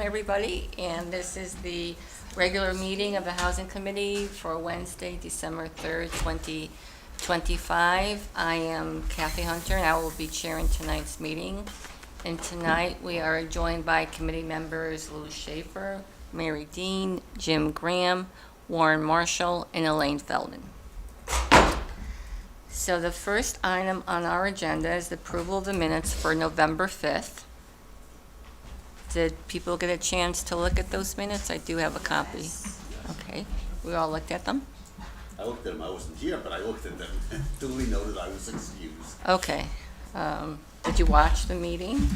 Everybody, and this is the regular meeting of the Housing Committee for Wednesday, December 3rd, 2025. I am Kathy Hunter, and I will be chairing tonight's meeting. And tonight, we are joined by committee members Lou Schaefer, Mary Dean, Jim Graham, Warren Marshall, and Elaine Feldman. So the first item on our agenda is the approval of the minutes for November 5th. Did people get a chance to look at those minutes? I do have a copy. Okay, we all looked at them? I looked at them, I wasn't here, but I looked at them. Duly noted I was excused. Okay. Did you watch the meeting?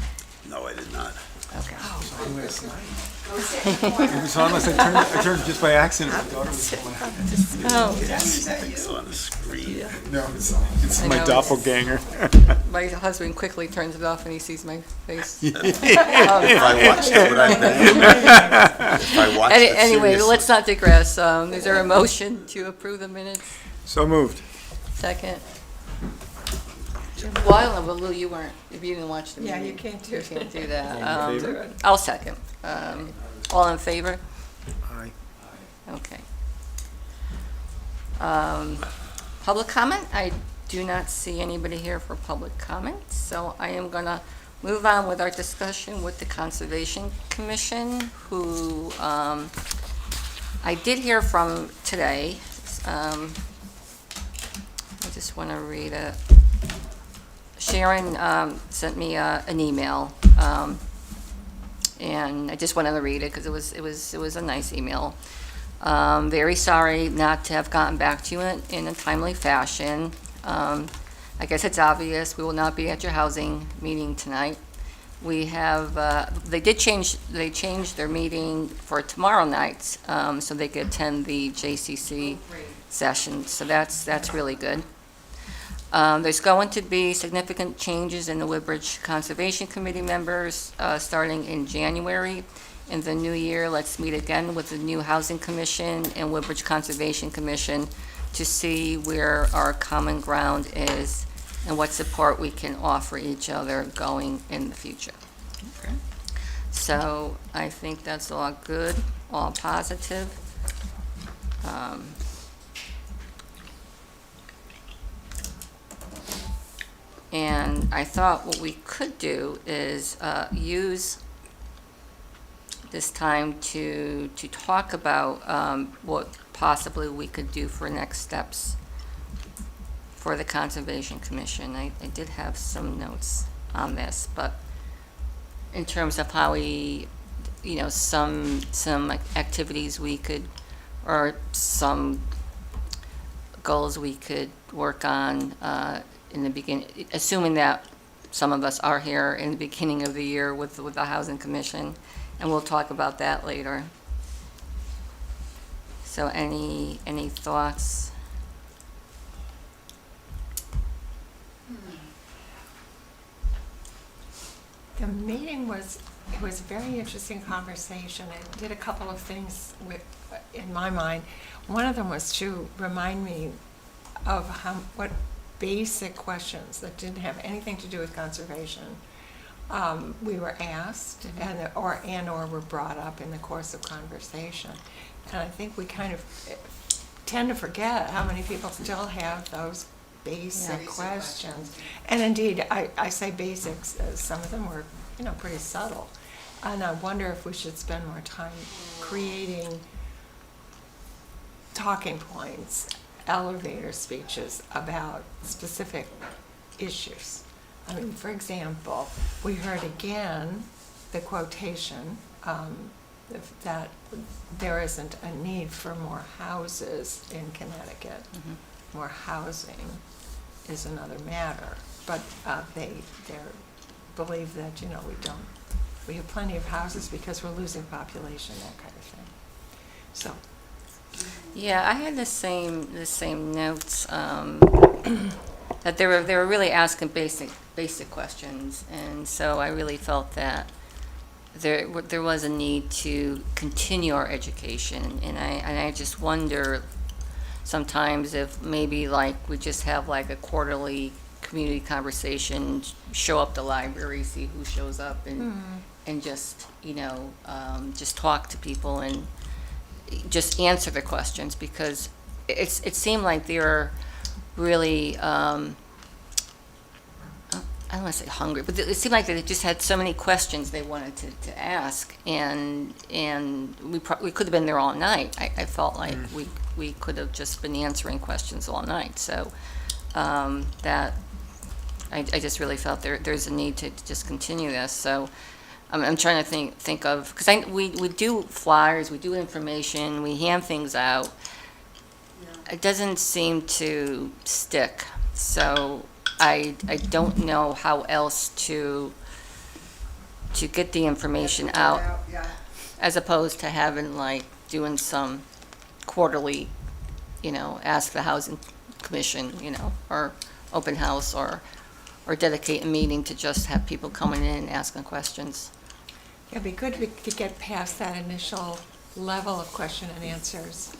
No, I did not. Okay. It was on unless I turned just by accident. My daughter was Oh, Things on the screen. No, it's I my know. doppelganger. my husband quickly turns it off when he sees my face. If I watched it, would I bang? If I watched it Anyway, seriously. let's not digress. Is there a motion to approve the minutes? So moved. Second? Well, I don't know, but Lou, you weren't, if you didn't watch the Yeah, meeting. you can't do You it. can't do that. All in favor? I'll second. All in favor? Aye. Okay. Public comment? I do not see anybody here for public comment, so I am going to move on with our discussion with the Conservation Commission, who I did hear from today. I just want to read it. Sharon sent me an email, and I just wanted to read it because it was a nice email. Very sorry not to have gotten back to you in a timely fashion. I guess it's obvious we will not be at your housing meeting tonight. We have they changed their meeting for tomorrow night, so they could attend the JCC session. So that's really good. There's going to be significant changes in the Woodbridge Conservation Committee members starting in January. In the new year, let's meet again with the new Housing Commission and Woodbridge Conservation Commission to see where our common ground is and what support we can offer each other going in the future. Okay. So I think that's all good, all positive. And I thought what we could do is use this time to talk about what possibly we could do for next steps for the Conservation Commission. I did have some notes on this, but in terms of how we, some activities we could, or some goals we could work on in the beginning, assuming that some of us are here in the beginning of the year with the Housing Commission, and we'll talk about that later. So any thoughts? The meeting was a very interesting conversation. It did a couple of things in my mind. One of them was to remind me of what basic questions that didn't have anything to do with conservation we were asked or were brought up in the course of conversation. And I think we kind of tend to forget how many people still have those basic questions. And indeed, I say basics, some of them were, pretty subtle. And I wonder if we should spend more time creating talking points, elevator speeches about specific issues. I mean, for example, we heard again the quotation that there isn't a need for more houses in Connecticut. Mm-hmm. More housing is another matter. But they believe that, we have plenty of houses because we're losing population, that kind of thing. So. Yeah, I had the same notes, that they were really asking basic questions, and so I really felt that there was a need to continue our education, and I just wonder sometimes if maybe we just have a quarterly community conversation, show up the library, see who shows up, and and just, just talk to people and just answer the questions, because it seemed like they were really, I don't want to say hungry, but it seemed like they just had so many questions they wanted to ask, and we could have been there all night. I felt like we could have just been answering questions all night. So that I just really felt there's a need to just continue this. So I'm trying to think of, because we do flyers, we do information, we hand things out. It doesn't seem to stick. So I don't know how else to get the information out, as opposed to having, like, doing some quarterly, ask the housing commission, or open house, or dedicate a meeting to just have people coming in and asking questions. It'd be good to get past that initial level of question and answers,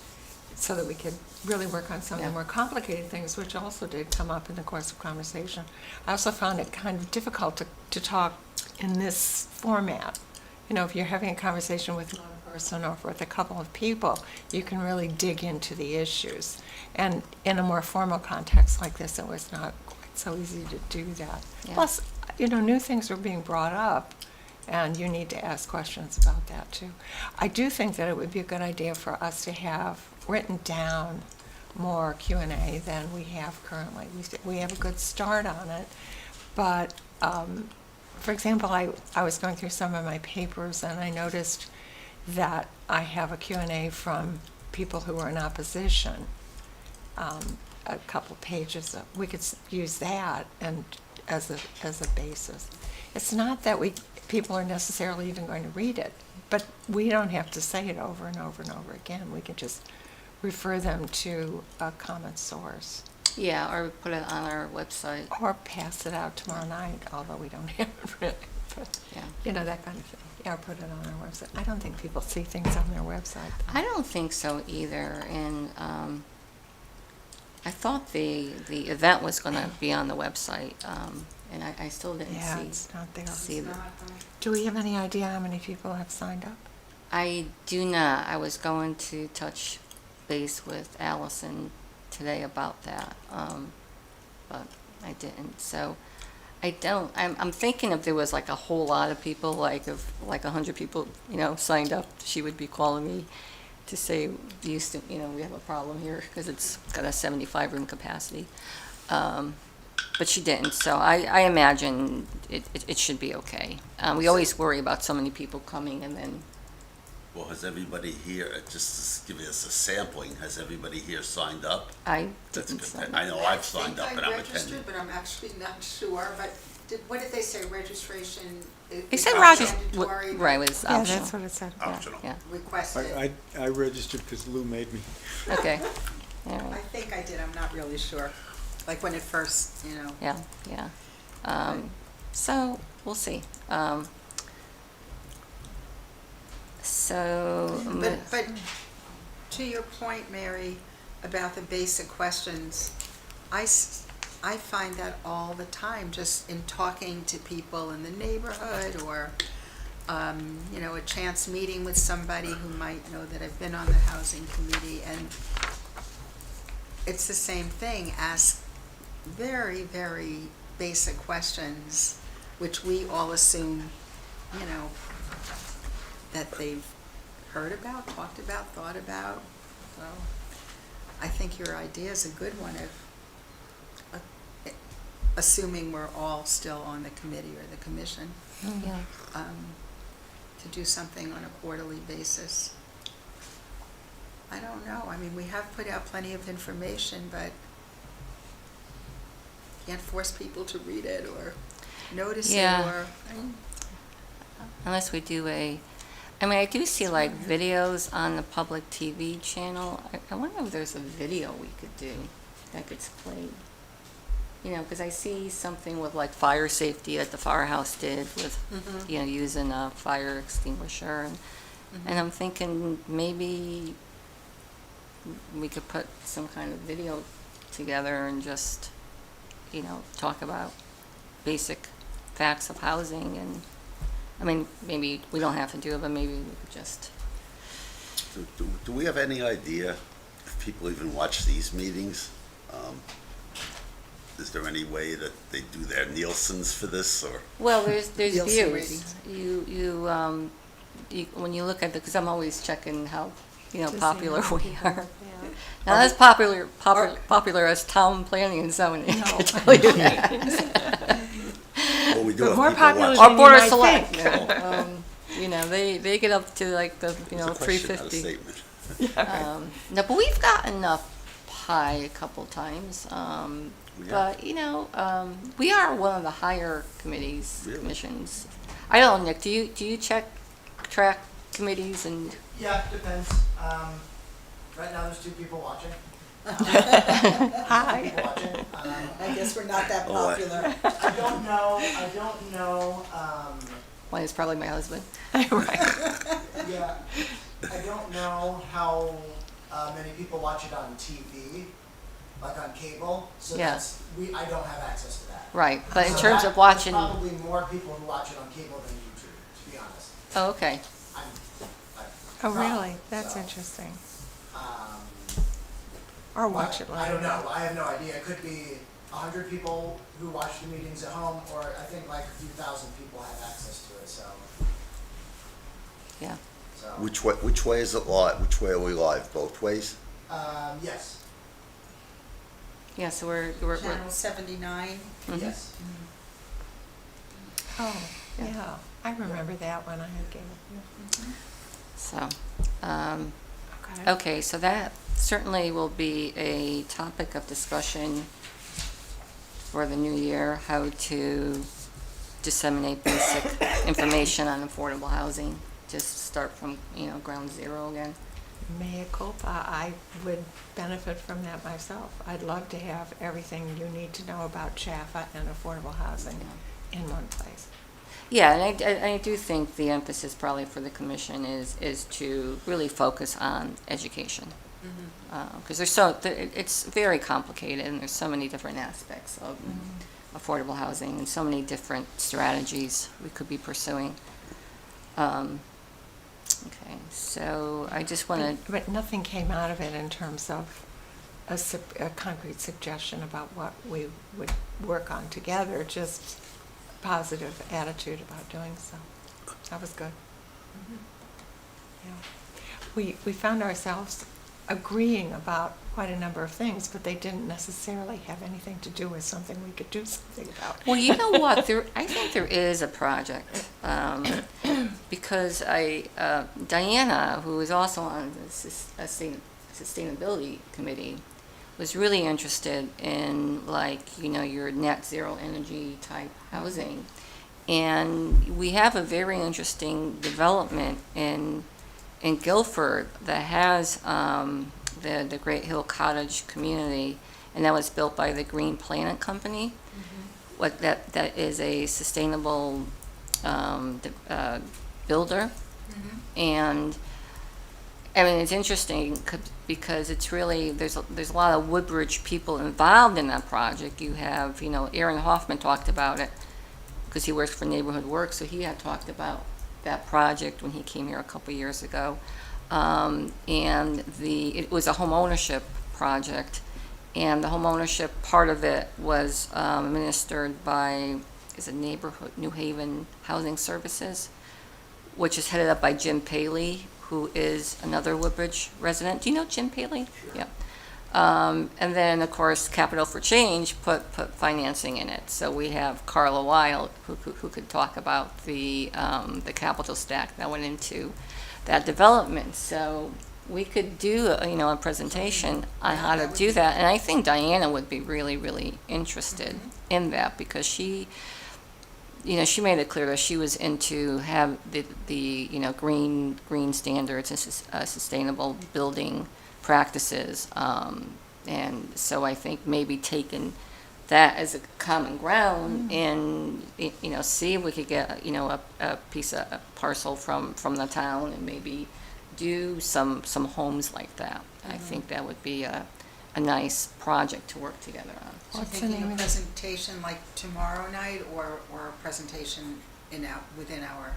so that we could really work on some of the more complicated things, which also did come up in the course of conversation. I also found it kind of difficult to talk in this format. If you're having a conversation with one person or with a couple of people, you can really dig into the issues. And in a more formal context like this, it was not quite so easy to do that. Yeah. Plus, new things were being brought up, and you need to ask questions about that too. I do think that it would be a good idea for us to have written down more Q&A than we have currently. We have a good start on it, but for example, I was going through some of my papers and I noticed that I have a Q&A from people who are in opposition, a couple pages. We could use that and as a basis. It's not that people are necessarily even going to read it, but we don't have to say it over and over and over again. We can just refer them to a common source. Yeah, or put it on our website. Or pass it out tomorrow night, although we don't have it really. But, Yeah. that kind of thing. Yeah, or put it on our website. I don't think people see things on their website. I don't think so either, and I thought the event was going to be on the website, and I still didn't Yeah, see. it's not there. see the- Do we have any idea how many people have signed up? I do not. I was going to touch base with Allison today about that, but I didn't. So I don't. I'm thinking if there was like a whole lot of people, like if like 100 people, signed up, she would be calling me to say, Houston, we have a problem here because it's got a 75 room capacity. But she didn't. So I imagine it should be okay. We always worry about so many people coming and then. Well, has everybody here, just to give us a sampling, has everybody here signed up? I That's didn't good. sign I up. know I've signed up, I but think I'm I registered, attending. but I'm actually not sure, but what did they say, registration? They said not Rogers, mandatory, right, it was Yeah, optional. that's what it said. Yeah, Optional. Yeah, Requested. I registered because Lou made me. okay. All I right. think I did, I'm not really sure, like when it first, Yeah. So we'll see. But to your point, Mary, about the basic questions, I find that all the time, just in talking to people in the neighborhood or, a chance meeting with somebody who might know that I've been on the housing committee, and it's the same thing, ask very, very basic questions, which we all assume, that they've heard about, talked about, thought about. So I think your idea is a good one assuming we're all still on the committee or the commission, Yeah. to do something on a quarterly basis. I don't know. I mean, we have put out plenty of information, but can't force people to read it or notice Yeah. it or. Unless we do I do see like videos on the public TV channel. I wonder if there's a video we could do that gets played. Because I see something with like fire safety that the firehouse did with, using a fire extinguisher. And I'm thinking maybe we could put some kind of video together and just, talk about basic facts of housing and I mean, maybe we don't have to do it, but maybe we could just, Do we have any idea if people even watch these meetings? Is there any way that they do their Nielsen's for this, or? well, there's Nielsen views. ratings. When you look at the, because I'm always checking how, To see popular how we people- are. yeah. Not as popular as town planning and zoning, I No. can tell you that. Well, we do But have more people popular watching. than Or you Board of might Select. think. They get up to like the, It's a question, not a 350. statement. No, but we've gotten up high a couple times. We have. But, we are one of the higher committees, Really? commissions. I don't know, Nick, do you track committees and, Yeah, depends. Right now, there's 2 people watching. Hi. People watching. I guess we're not that Oh, I- popular. I don't know, one is probably my husband. Right. yeah, I don't know how many people watch it on TV, like on cable, so Yeah. I don't have access to that. Right, but in So terms that- of watching, There's probably more people who watch it on cable than YouTube, to be honest. oh, okay. I'm- Oh, probably, really? That's so, interesting. um, Or watch it But live. I don't know. I have no idea. It could be 100 people who watch the meetings at home, or I think like a few thousand people have access to it. So, Yeah. Which way is it live? Which way are we live? Both ways? Yes, Yeah, so we're Channel 79. Mhm. yes. Oh, Yeah. yeah. I remember that when I had cable. so, um, Okay. okay, so that certainly will be a topic of discussion for the new year, how to disseminate basic information on affordable housing. Just start from, ground zero again. Mea culpa, I would benefit from that myself. I'd love to have everything you need to know about Jaffa and affordable housing in one place. Yeah, and I do think the emphasis probably for the commission is to really focus on education. Because it's very complicated, and there's so many different aspects of affordable housing and so many different strategies we could be pursuing. Okay, so I just want to, But nothing came out of it in terms of a concrete suggestion about what we would work on together, just a positive attitude about doing so. That was good. Yeah. We found ourselves agreeing about quite a number of things, but they didn't necessarily have anything to do with something we could do something about. well, you know what, I think there is a project, because Diana, who is also on the Sustainability Committee, was really interested in your net zero energy type housing. And we have a very interesting development in Guilford that has the Great Hill Cottage community, and that was built by the Green Planet Company. What that is a sustainable builder, and I mean, it's interesting because it's really, there's a lot of Woodbridge people involved in that project. You have, Aaron Hoffman talked about it because he works for Neighborhood Works, so he had talked about that project when he came here a couple years ago. And it was a home ownership project, and the home ownership part of it was administered by, Neighborhood New Haven Housing Services, which is headed up by Jim Paley, who is another Woodbridge resident. Do you know Jim Paley? Sure. Yeah. And then, of course, Capital for Change put financing in it. So we have Carla Wild, who could talk about the capital stack that went into that development. So we could do, a presentation on how to do that. And I think Diana would be really, really interested in that, because she made it clear that she was into have the green standards and sustainable building practices. And so I think maybe taking that as a common ground and, see if we could get, a piece of a parcel from the town and maybe do some homes like that. I think that would be a nice project to work together on. So What's the thinking name a of it? presentation like tomorrow night or a presentation within our,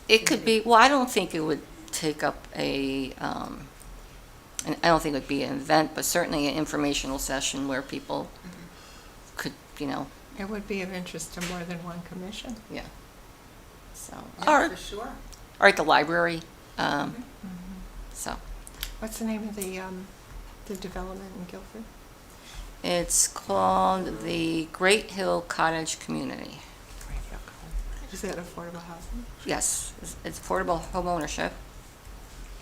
It could be, well, I don't think it would take up and I don't think it would be an event, but certainly an informational session where people could, It would be of interest to more than one commission. yeah. So, yeah, for sure. or at the library, Mm-hmm. so. What's the name of the development in Guilford? It's called the Great Hill Cottage Community. Is that affordable housing? Yes, it's affordable home ownership.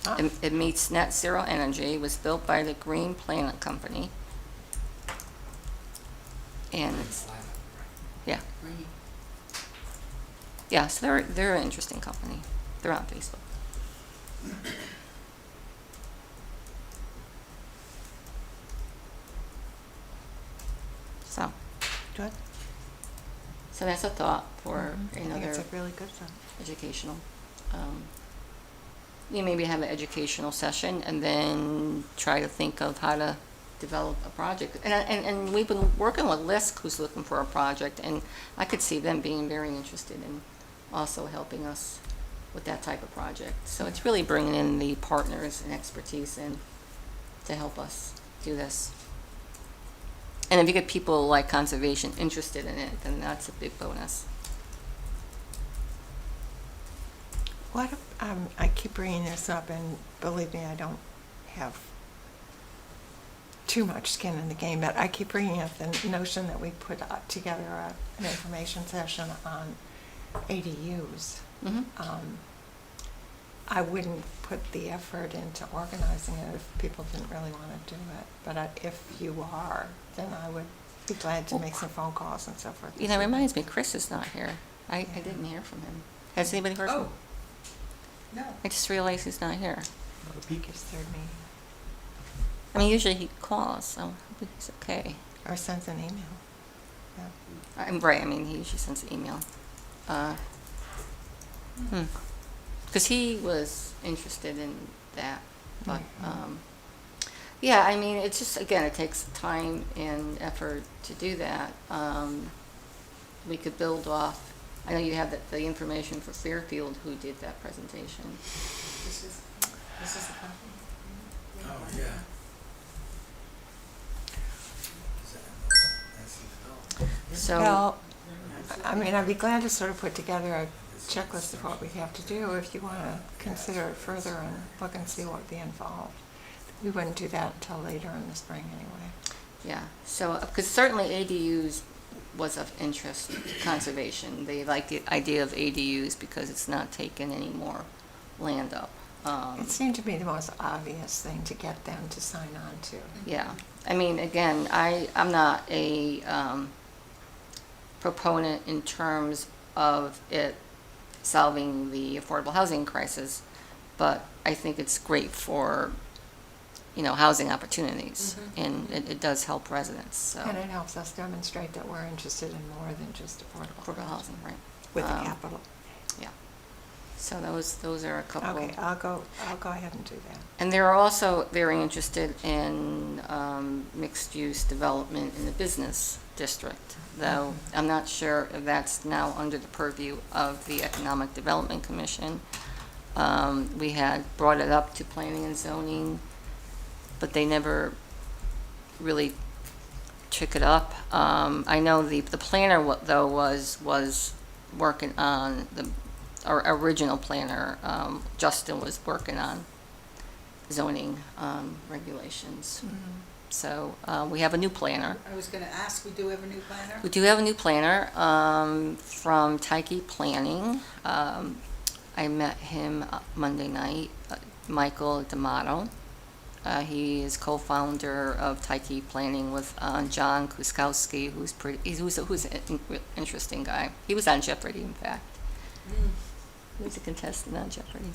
Ah. It meets net zero energy. It was built by the Green Planet Company. And it's, yeah, Great. yeah, so they're an interesting company. They're on Facebook. So, Good. so that's a thought for I think another it's a really good thing. educational. You maybe have an educational session and then try to think of how to develop a project. And we've been working with LISC, who's looking for a project, and I could see them being very interested in also helping us with that type of project. So it's really bringing in the partners and expertise in to help us do this. And if you get people like conservation interested in it, then that's a big bonus. I keep bringing this up, and believe me, I don't have too much skin in the game, but I keep bringing up the notion that we put together an information session on ADUs. Mhm. I wouldn't put the effort into organizing it if people didn't really want to do it. But if you are, then I would be glad to make some phone calls and so forth. It reminds me, Chris is not here. I didn't hear from him. Has anybody heard from him? Oh, no. I just realized he's not here. His third meeting. I mean, usually he calls, so I hope he's okay. Or sends an email. Yeah. I'm right, I mean, he usually sends an email. Because he was interested in that, but, yeah, I mean, it's just, again, it takes time and effort to do that. We could build off, I know you have the information for Fairfield, who did that presentation. This is the company. Oh, yeah. So, Well, I mean, I'd be glad to sort of put together a checklist of what we have to do if you want to consider it further and look and see what would be involved. We wouldn't do that until later in the spring anyway. yeah, so, because certainly ADUs was of interest to conservation. They like the idea of ADUs because it's not taking any more land up. It seemed to be the most obvious thing to get them to sign on to. Yeah, I mean, again, I'm not a proponent in terms of it solving the affordable housing crisis, but I think it's great for, housing opportunities, and it does help residents, so. And it helps us demonstrate that we're interested in more than just affordable Affordable housing, right. with the capital. Yeah. So those are a couple. Okay, I'll go ahead and do that. And they're also very interested in mixed-use development in the business district, though I'm not sure if that's now under the purview of the Economic Development Commission. We had brought it up to planning and zoning, but they never really took it up. I know the planner, though, was working on our original planner, Justin, was working on zoning regulations. So we have a new planner. I was going to ask, we do have a new planner? We do have a new planner from Tyke Planning. I met him Monday night, Michael D'Amato. He is co-founder of Tyke Planning with John Kuskowski, who's an interesting guy. He was on Jeopardy, in fact. He was a contestant on Jeopardy.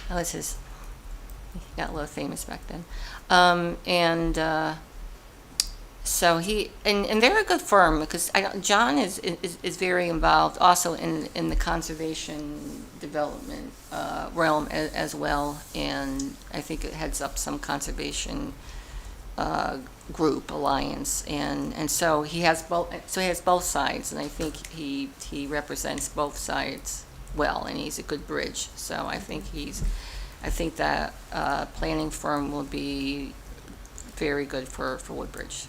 He got a little famous back then. So and they're a good firm because John is very involved also in the conservation development realm as well, and I think it heads up some conservation group alliance, and so he has both sides, and I think he represents both sides well, and he's a good bridge. So I think that planning firm will be very good for Woodbridge.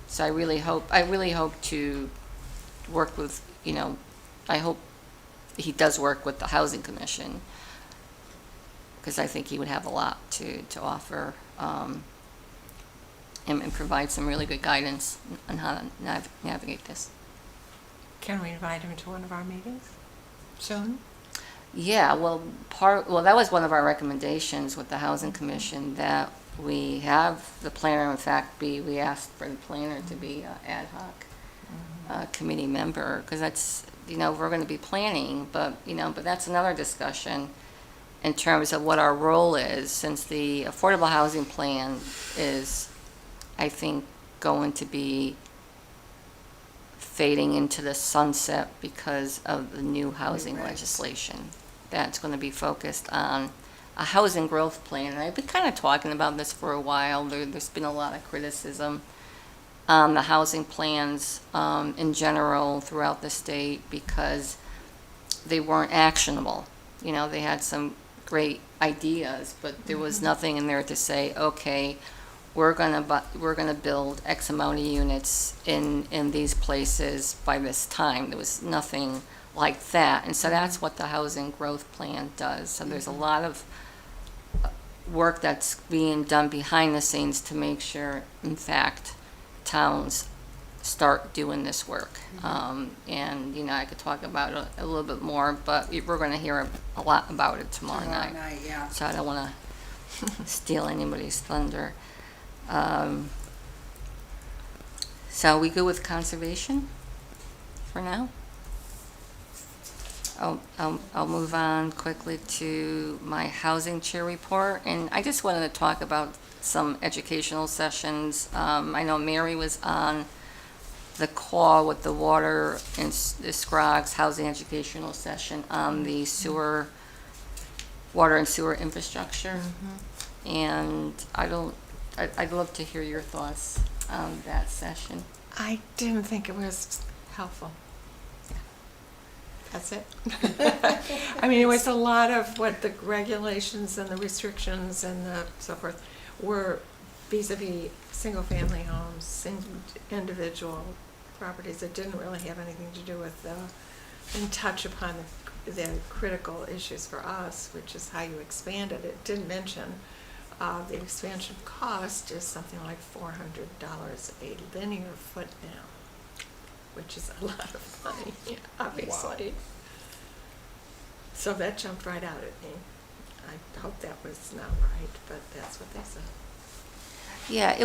So I really hope to work with, I hope he does work with the Housing Commission, because I think he would have a lot to offer, and provide some really good guidance on how to navigate this. Can we invite him to one of our meetings soon? Yeah, well, that was one of our recommendations with the Housing Commission, that we have the planner, in fact, we asked for the planner to be an ad hoc committee member, because that's, we're going to be planning, but that's another discussion in terms of what our role is, since the affordable housing plan is, I think, going to be fading into the sunset because of the new housing legislation. That's going to be focused on a housing growth plan. And I've been kind of talking about this for a while. There's been a lot of criticism on the housing plans in general throughout the state, because they weren't actionable. They had some great ideas, but there was nothing in there to say, okay, we're gonna build X amount of units in these places by this time. There was nothing like that, and so that's what the housing growth plan does. So there's a lot of work that's being done behind the scenes to make sure, in fact, towns start doing this work. And I could talk about it a little bit more, but we're going to hear a lot about it tomorrow night. Yeah. So I don't want to steal anybody's thunder. So we go with conservation for now? I'll move on quickly to my housing chair report, and I just wanted to talk about some educational sessions. I know Mary was on the call with the water and the Scroggs Housing Educational Session on the water and sewer infrastructure. And I'd love to hear your thoughts on that session. I didn't think it was helpful. That's it. I mean, it was a lot of what the regulations and the restrictions and the so forth were vis-a-vis single-family homes, individual properties. It didn't really have anything to do with and touch upon the critical issues for us, which is how you expand it. It didn't mention the expansion cost is something like $400 a linear foot now, which is a lot of money, obviously. Wow. So that jumped right out at me. I hope that was not right, but that's what they said. Yeah,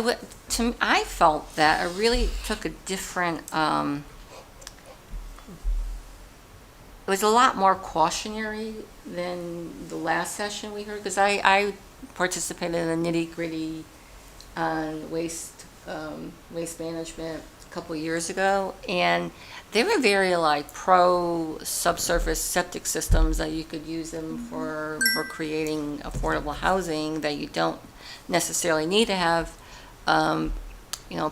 I felt that it really took a different, it was a lot more cautionary than the last session we heard, because I participated in the nitty-gritty on waste management a couple of years ago, and they were very pro subsurface septic systems, that you could use them for creating affordable housing, that you don't necessarily need to have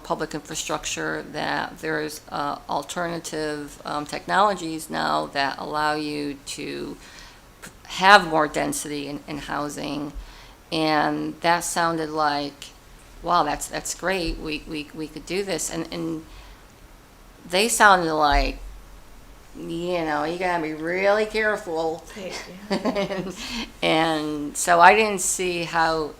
public infrastructure, that there's alternative technologies now that allow you to have more density in housing. And that sounded like, wow, that's great, we could do this. And they sounded like, you gotta be really careful. And so I didn't see how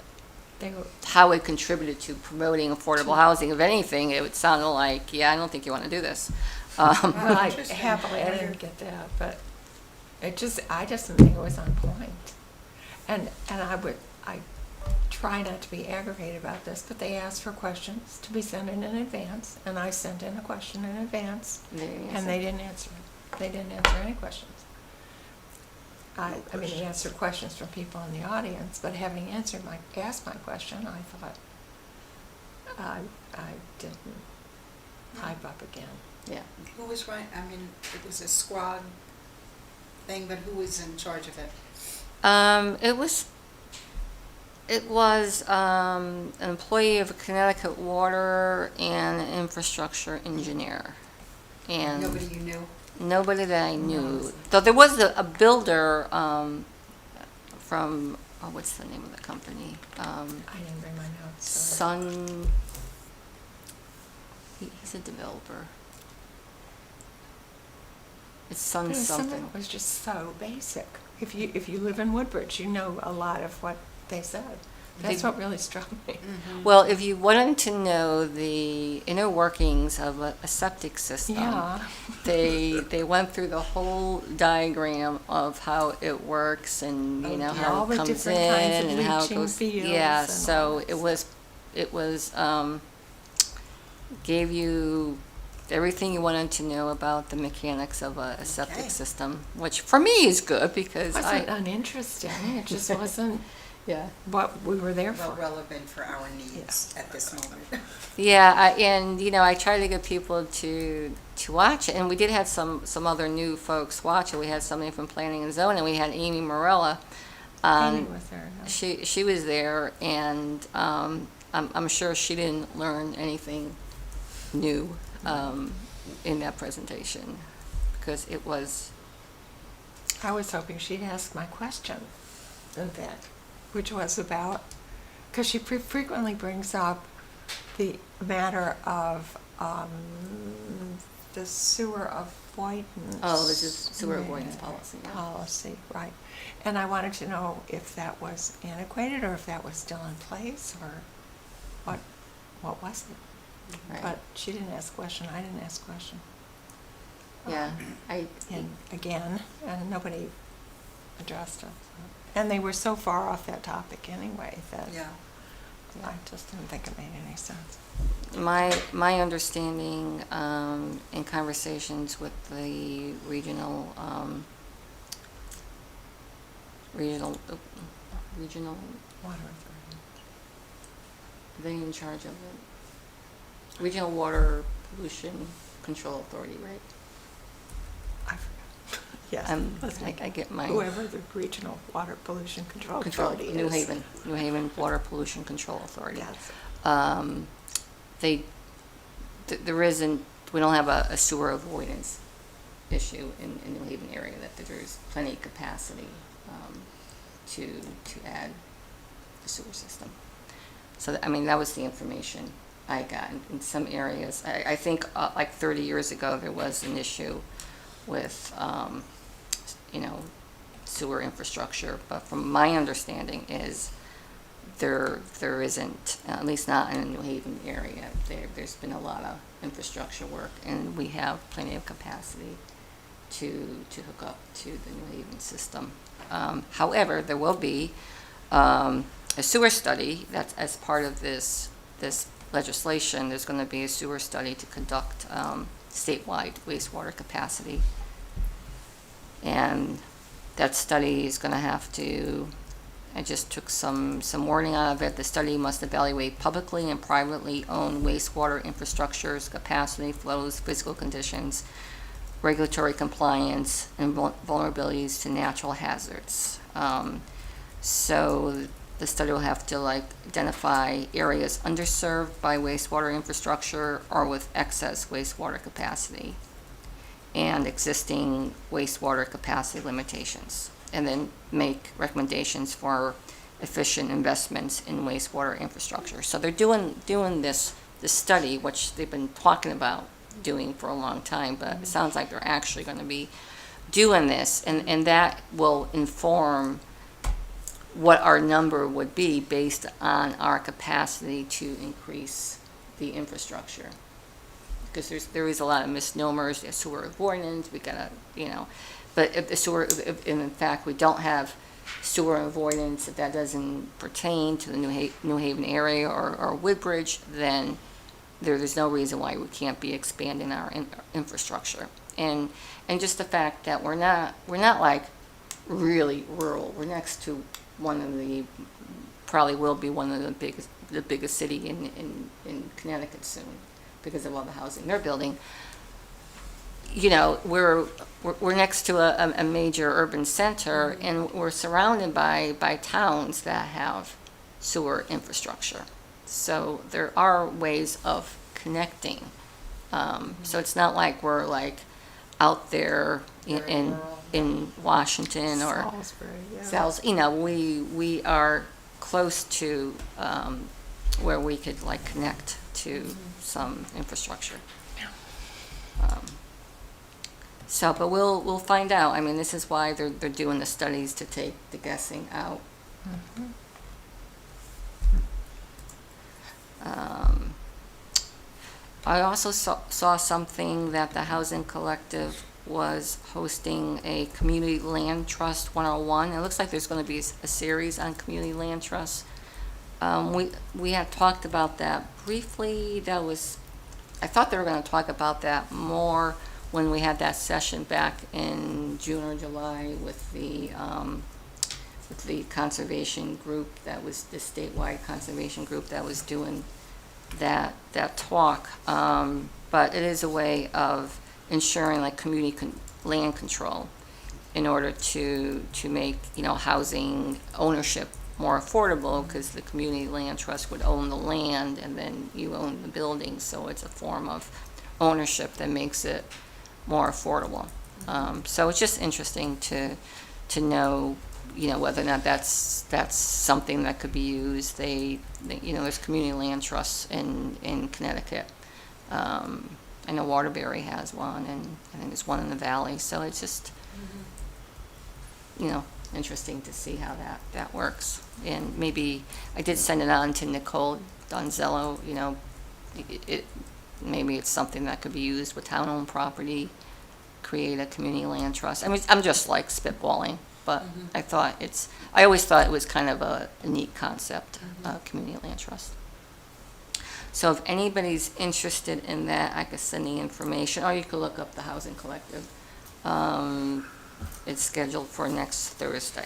it contributed to promoting affordable housing. If anything, it would sound like, I don't think you want to do this. Well, I didn't get that, but I just didn't think it was on point. And I try not to be aggravated about this, but they asked for questions to be sent in advance, and I sent in a question in advance, and they didn't answer it. They didn't answer any questions. I mean, they answered questions from people in the audience, but having asked my question, I thought I didn't pipe up again. Yeah. Who was right? I mean, it was a squad thing, but who was in charge of it? It was It was an employee of Connecticut Water and an infrastructure engineer. And Nobody you knew? nobody that I knew. Though there was a builder from, oh, what's the name of the company? I didn't bring my notes. so- Sun, he's a developer. It's Sun There was something something. that was just so basic. If you live in Woodbridge, you know a lot of what they said. That's They- what really struck me. Well, if you wanted to know the inner workings of a septic system, Yeah. they went through the whole diagram of how it works and, you Oh, know, yeah. how All it the comes in different kinds of and how it leaching goes. fields Yeah, and all so that it was, gave you everything you wanted to know about the mechanics of a septic Okay. system, which for me is good It because wasn't uninteresting. It just wasn't yeah. what we were there Well, for. relevant for our needs at this moment. Yeah, and you know, I try to get people to watch it, and we did have some other new folks watch it. We had somebody from Planning and Zoning. We had Amy Morella. Amy was there. no? She was there, and I'm sure she didn't learn anything new in that presentation because it was. I was hoping she'd ask my question, in fact, which was about, because she frequently brings up the matter of the sewer avoidance. Oh, this is sewer avoidance Yeah, policy, yeah. Policy, right. And I wanted to know if that was antiquated or if that was still in place or what was it? Right. But she didn't ask question, I didn't ask question. Yeah, I. And again, and nobody addressed it. And they were so far off that topic anyway that Yeah. I just didn't think it made any sense. My understanding in conversations with the regional Water authority. are they in charge of it? Regional Water Pollution Control Authority, right? I forgot. Yes. Listen, I get my Whoever the Regional Water Pollution Control control. Authority is. New Haven Water Pollution Control Authority. Yes. There isn't, we don't have a sewer avoidance issue in New Haven area, that there's plenty of capacity to add the sewer system. So, I mean, that was the information I got. In some areas, I think like 30 years ago, there was an issue with, sewer infrastructure, but from my understanding is there isn't, at least not in the New Haven area. There's been a lot of infrastructure work, and we have plenty of capacity to hook up to the New Haven system. However, there will be a sewer study that's as part of this legislation. There's going to be a sewer study to conduct statewide wastewater capacity, and that study is going to have to. I just took some wording out of it. The study must evaluate publicly and privately owned wastewater infrastructures, capacity, flows, physical conditions, regulatory compliance, and vulnerabilities to natural hazards. So the study will have to identify areas underserved by wastewater infrastructure or with excess wastewater capacity and existing wastewater capacity limitations, and then make recommendations for efficient investments in wastewater infrastructure. So they're doing this study, which they've been talking about doing for a long time, but it sounds like they're actually going to be doing this, and that will inform what our number would be based on our capacity to increase the infrastructure. Because there is a lot of misnomers, there's sewer avoidance, we gotta, but if the sewer, if in fact we don't have sewer avoidance, if that doesn't pertain to the New Haven area or Woodbridge, then there's no reason why we can't be expanding our infrastructure. And just the fact that we're not like really rural. We're next to probably will be one of the biggest city in Connecticut soon, because of all the housing they're building. We're next to a major urban center, and we're surrounded by towns that have sewer infrastructure. So there are ways of connecting. So it's not like we're like out there Very in rural. in Washington or Salisbury, yeah. you know, we are close to where we could like connect to some infrastructure. So, but we'll find out. I mean, this is why they're doing the studies to take the guessing out. I also saw something that the Housing Collective was hosting a Community Land Trust 101. It looks like there's going to be a series on community land trusts. We had talked about that briefly. I thought they were going to talk about that more when we had that session back in June or July with the conservation group that was, the statewide conservation group that was doing that talk. But it is a way of ensuring like community land control in order to make, you know, housing ownership more affordable, because the community land trust would own the land and then you own the building, so it's a form of ownership that makes it more affordable. So it's just interesting to know, you know, whether or not that's something that could be used. They you know, there's community land trusts in Connecticut. I know Waterbury has one, and I think there's one in the Valley. So it's just, you know, interesting to see how that works. And maybe I did send it on to Nicole Donzello. You know, maybe it's something that could be used with town-owned property, create a community land trust. I mean, I'm just like spitballing, but I always thought it was kind of a neat concept, community land trust. So if anybody's interested in that, I could send the information, or you could look up the Housing Collective. It's scheduled for next Thursday.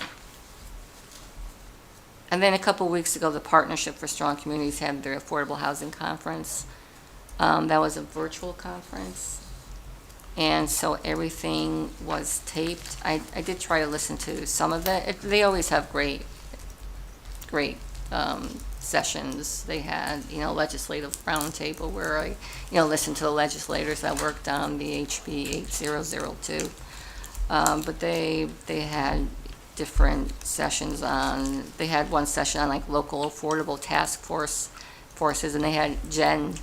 And then a couple weeks ago, the Partnership for Strong Communities had their Affordable Housing Conference. That was a virtual conference. And so everything was taped. I did try to listen to some of it. They always have great sessions. They had, you know, legislative roundtable where I, you know, listened to the legislators that worked on the HB 8002. But they had different sessions on, they had one session on like local affordable task forces, and they had Jen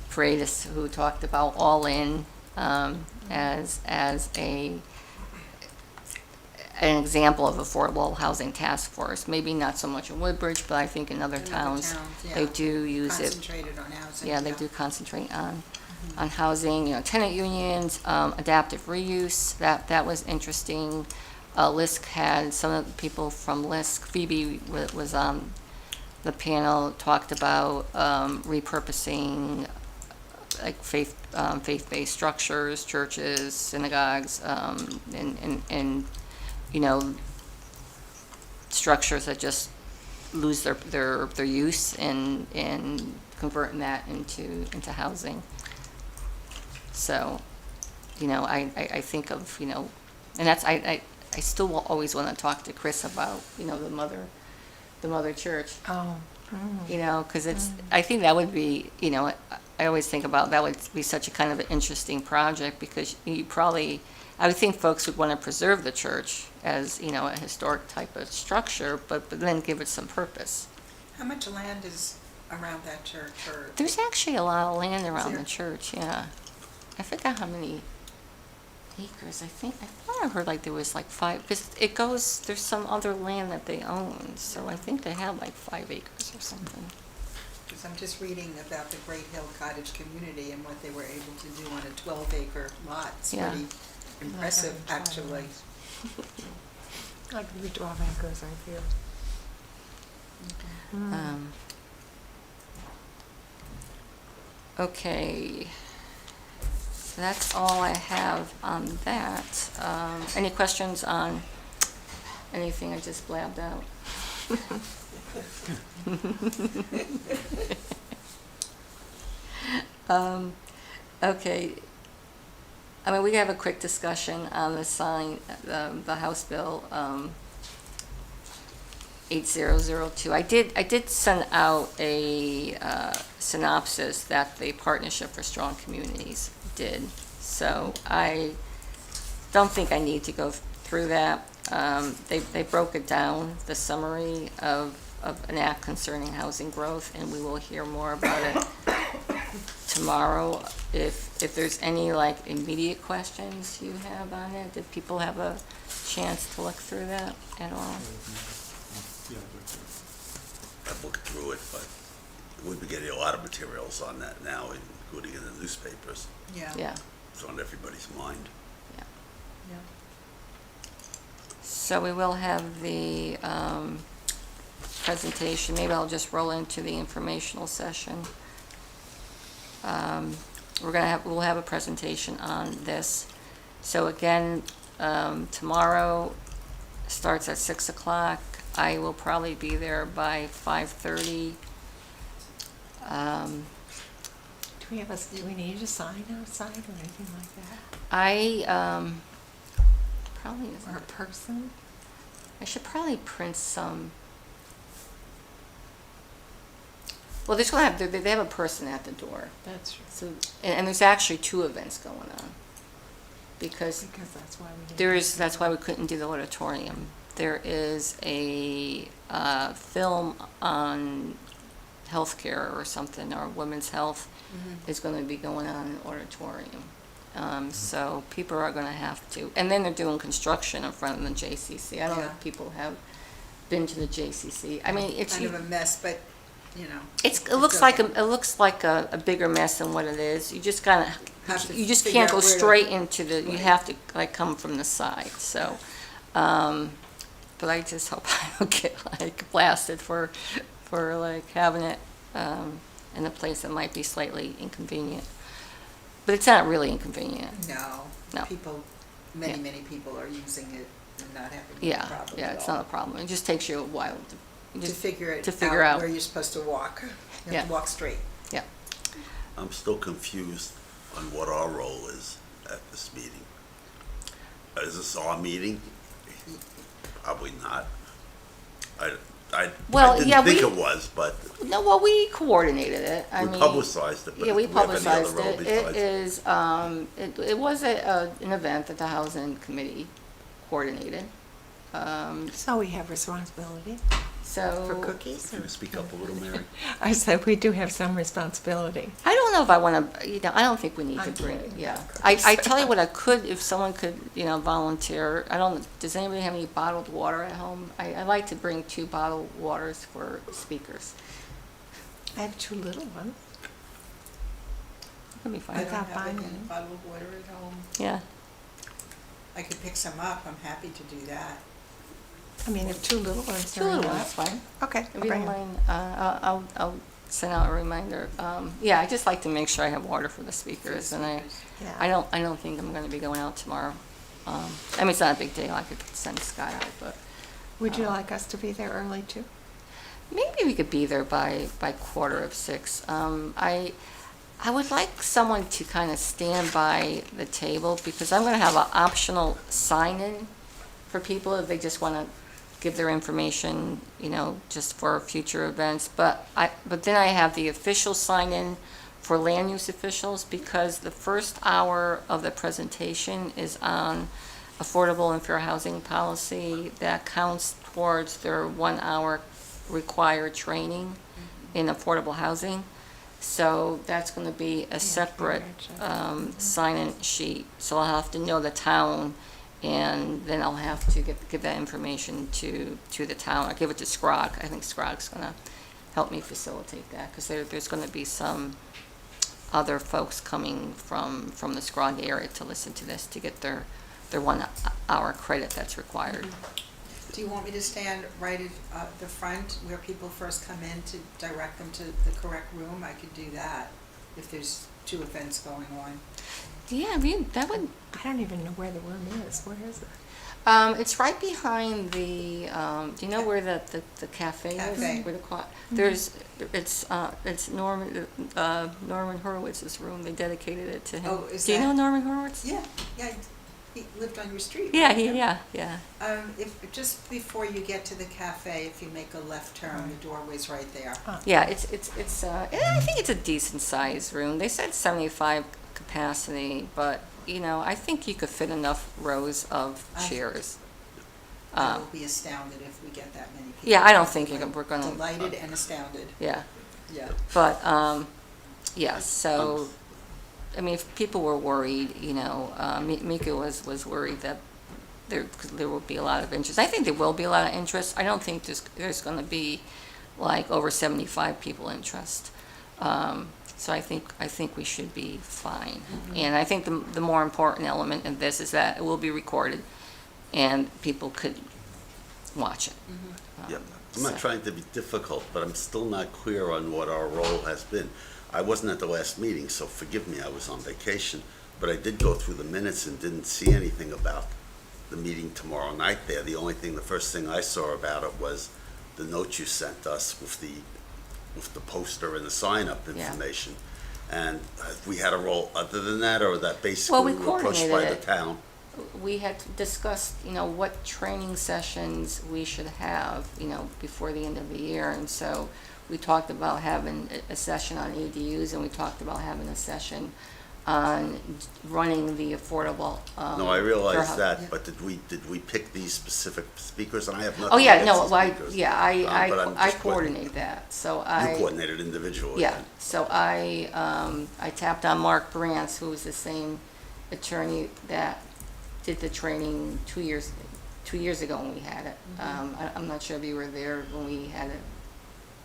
Freitas, who talked about All In as an example of affordable housing task force. Maybe not so much in Woodbridge, but I think in other towns yeah. they do use it. Concentrated on housing. Yeah, they do concentrate on housing, you know, tenant unions, adaptive reuse. That was interesting. LISC had some of the people from LISC. Phoebe was on the panel, talked about repurposing like faith-based structures, churches, synagogues, and you know, structures that just lose their use, and converting that into housing. So, you know, I think of, you know, and that's, I still will always want to talk to Chris about, you know, the mother church, Oh. you know, because it's, I think that would be, you know, I always think about that would be such a kind of an interesting project, because you probably, I would think folks would want to preserve the church as, you know, a historic type of structure, but then give it some purpose. How much land is around that church? Or There's actually a lot of land around there? the church, yeah. I forgot how many acres. I thought I heard like there was like 5, because it goes, there's some other land that they own, so I think they have like 5 acres or something. Because I'm just reading about the Great Hill Cottage community and what they were able to do on a 12-acre lot. It's Yeah. pretty impressive, actually. Like maybe 12 acres, I feel. Okay. So that's all I have on that. Any questions on anything I just blabbed out? Okay. I mean, we can have a quick discussion on the sign, the House bill. 8002. I did send out a synopsis that the Partnership for Strong Communities did. So I don't think I need to go through that. They broke it down, the summary of an act concerning housing growth, and we will hear more about it tomorrow. If there's any like immediate questions you have on it, did people have a chance to look through that at all? Yeah, I've looked through it, but we'll be getting a lot of materials on that now, including in the newspapers. Yeah. It's on everybody's mind. So we will have the presentation. Maybe I'll just roll into the informational session. We'll have a presentation on this. So again, tomorrow starts at 6 o'clock. I will probably be there by 5:30. Do we need a sign outside or anything like that? I probably Or a person? I should probably print some. Well, they're gonna have, they have a person at the door. That's true. So, and there's actually 2 events going on. Because Because that's why we didn't. that's why we couldn't do the auditorium. There is a film on healthcare or something, or women's health is going to be going on in the auditorium. So people are going to have to, and then they're doing construction in front of the JCC. I don't know Yeah. if people have been to the JCC. I mean, it's Kind of a mess, but, you know. it looks like a bigger mess than what it is. You just kind Have of, to you just figure can't out go where to- straight into the, you Right. have to like come from the side, so. But I just hope I don't get like blasted for like having it in a place that might be slightly inconvenient. But it's not really inconvenient. No. No. People, Yeah. many people are using it and not having a Yeah, problem yeah, at it's all. not a problem. It just takes you a while To just figure it to figure out. where you're supposed to walk. You Yeah. have to walk straight. Yeah. I'm still confused on what our role is at this meeting. Is this our meeting? Probably not. I Well, didn't yeah, think we- it was, but No, well, we coordinated it. I we mean, publicized it, but yeah, do we we have any other publicized role it. besides? It is, it was an event that the Housing Committee coordinated. So we have responsibility So. for cookies? Can you speak up a little, Mary? I said we do have some responsibility. I don't know if I want to, I don't think we need to I'm bring, kidding. yeah. I tell you what, I could, if someone could, volunteer, does anybody have any bottled water at home? I like to bring 2 bottled waters for speakers. I have 2 little ones. That'd be I fine. don't Without have buying any any. bottled water at home. Yeah. I could pick some up. I'm happy to do that. I mean, if 2 little ones 2 are little enough. ones, fine. Okay, If I'll you bring don't 'em. mind, I'll send out a reminder. Yeah, I just like to make sure I have water for the speakers, and Yeah. I don't think I'm gonna be going out tomorrow. I mean, it's not a big deal, I could send Scott out, but Would you like us to be there early too? maybe we could be there by 5:45. I would like someone to kind of stand by the table, because I'm gonna have an optional sign-in for people if they just wanna give their information, just for future events. But then I have the official sign-in for land use officials, because the first hour of the presentation is on affordable and fair housing policy that counts towards their 1 hour required training in affordable housing. So that's going to be a separate sign-in sheet. So I'll have to know the town, and then I'll have to give that information to the town. I'll give it to Scrog. I think Scrog's going to help me facilitate that, because there's going to be some other folks coming from the Scrog area to listen to this, to get their 1 hour credit that's required. Do you want me to stand right at the front where people first come in to direct them to the correct room? I could do that if there's 2 events going on. Yeah, I mean, that would, I don't even know where the room is. Where is it? it's right behind the, do you know where the cafe is? Cafe. Where it's Norman Horowitz's room. They dedicated it to him. Oh, is Do you know that- Norman Horowitz? Yeah, he lived on your street. Yeah, right? yeah. If, just before you get to the cafe, if you make a left turn, the doorway's right there. Yeah, I think it's a decent sized room. They said 75 capacity, but, you know, I think you could fit enough rows of I- chairs. I will be astounded if we get that many people. Yeah, I don't think we're gonna, Delighted and astounded, yeah. yeah. But, yeah, so, I mean, if people were worried, you know, Mika was worried that there will be a lot of interest. I think there will be a lot of interest. I don't think there's going to be like over 75 people interest. So I think we should be fine. And I think the more important element in this is that it will be recorded and people could watch it. Yep. I'm not trying to be difficult, but I'm still not clear on what our role has been. I wasn't at the last meeting, so forgive me, I was on vacation, but I did go through the minutes and didn't see anything about the meeting tomorrow night there. The first thing I saw about it was the note you sent us with the poster and the sign-up Yeah. information. And we had a role other than that, or that Well, basically we we were approached by coordinated the it. town? We had discussed, you know, what training sessions we should have, you know, before the end of the year. And so we talked about having a session on ADUs, and we talked about having a session on running the affordable. No, I realize for- that, but did we pick these specific speakers? And I have nothing Oh, yeah, against no, the speakers. But I'm I just coordinate that, so You I. coordinated individually. Yeah, then. so I tapped on Mark Brantz, who was the same attorney that did the training 2 years ago when we had it. I'm not sure if you were there when we had it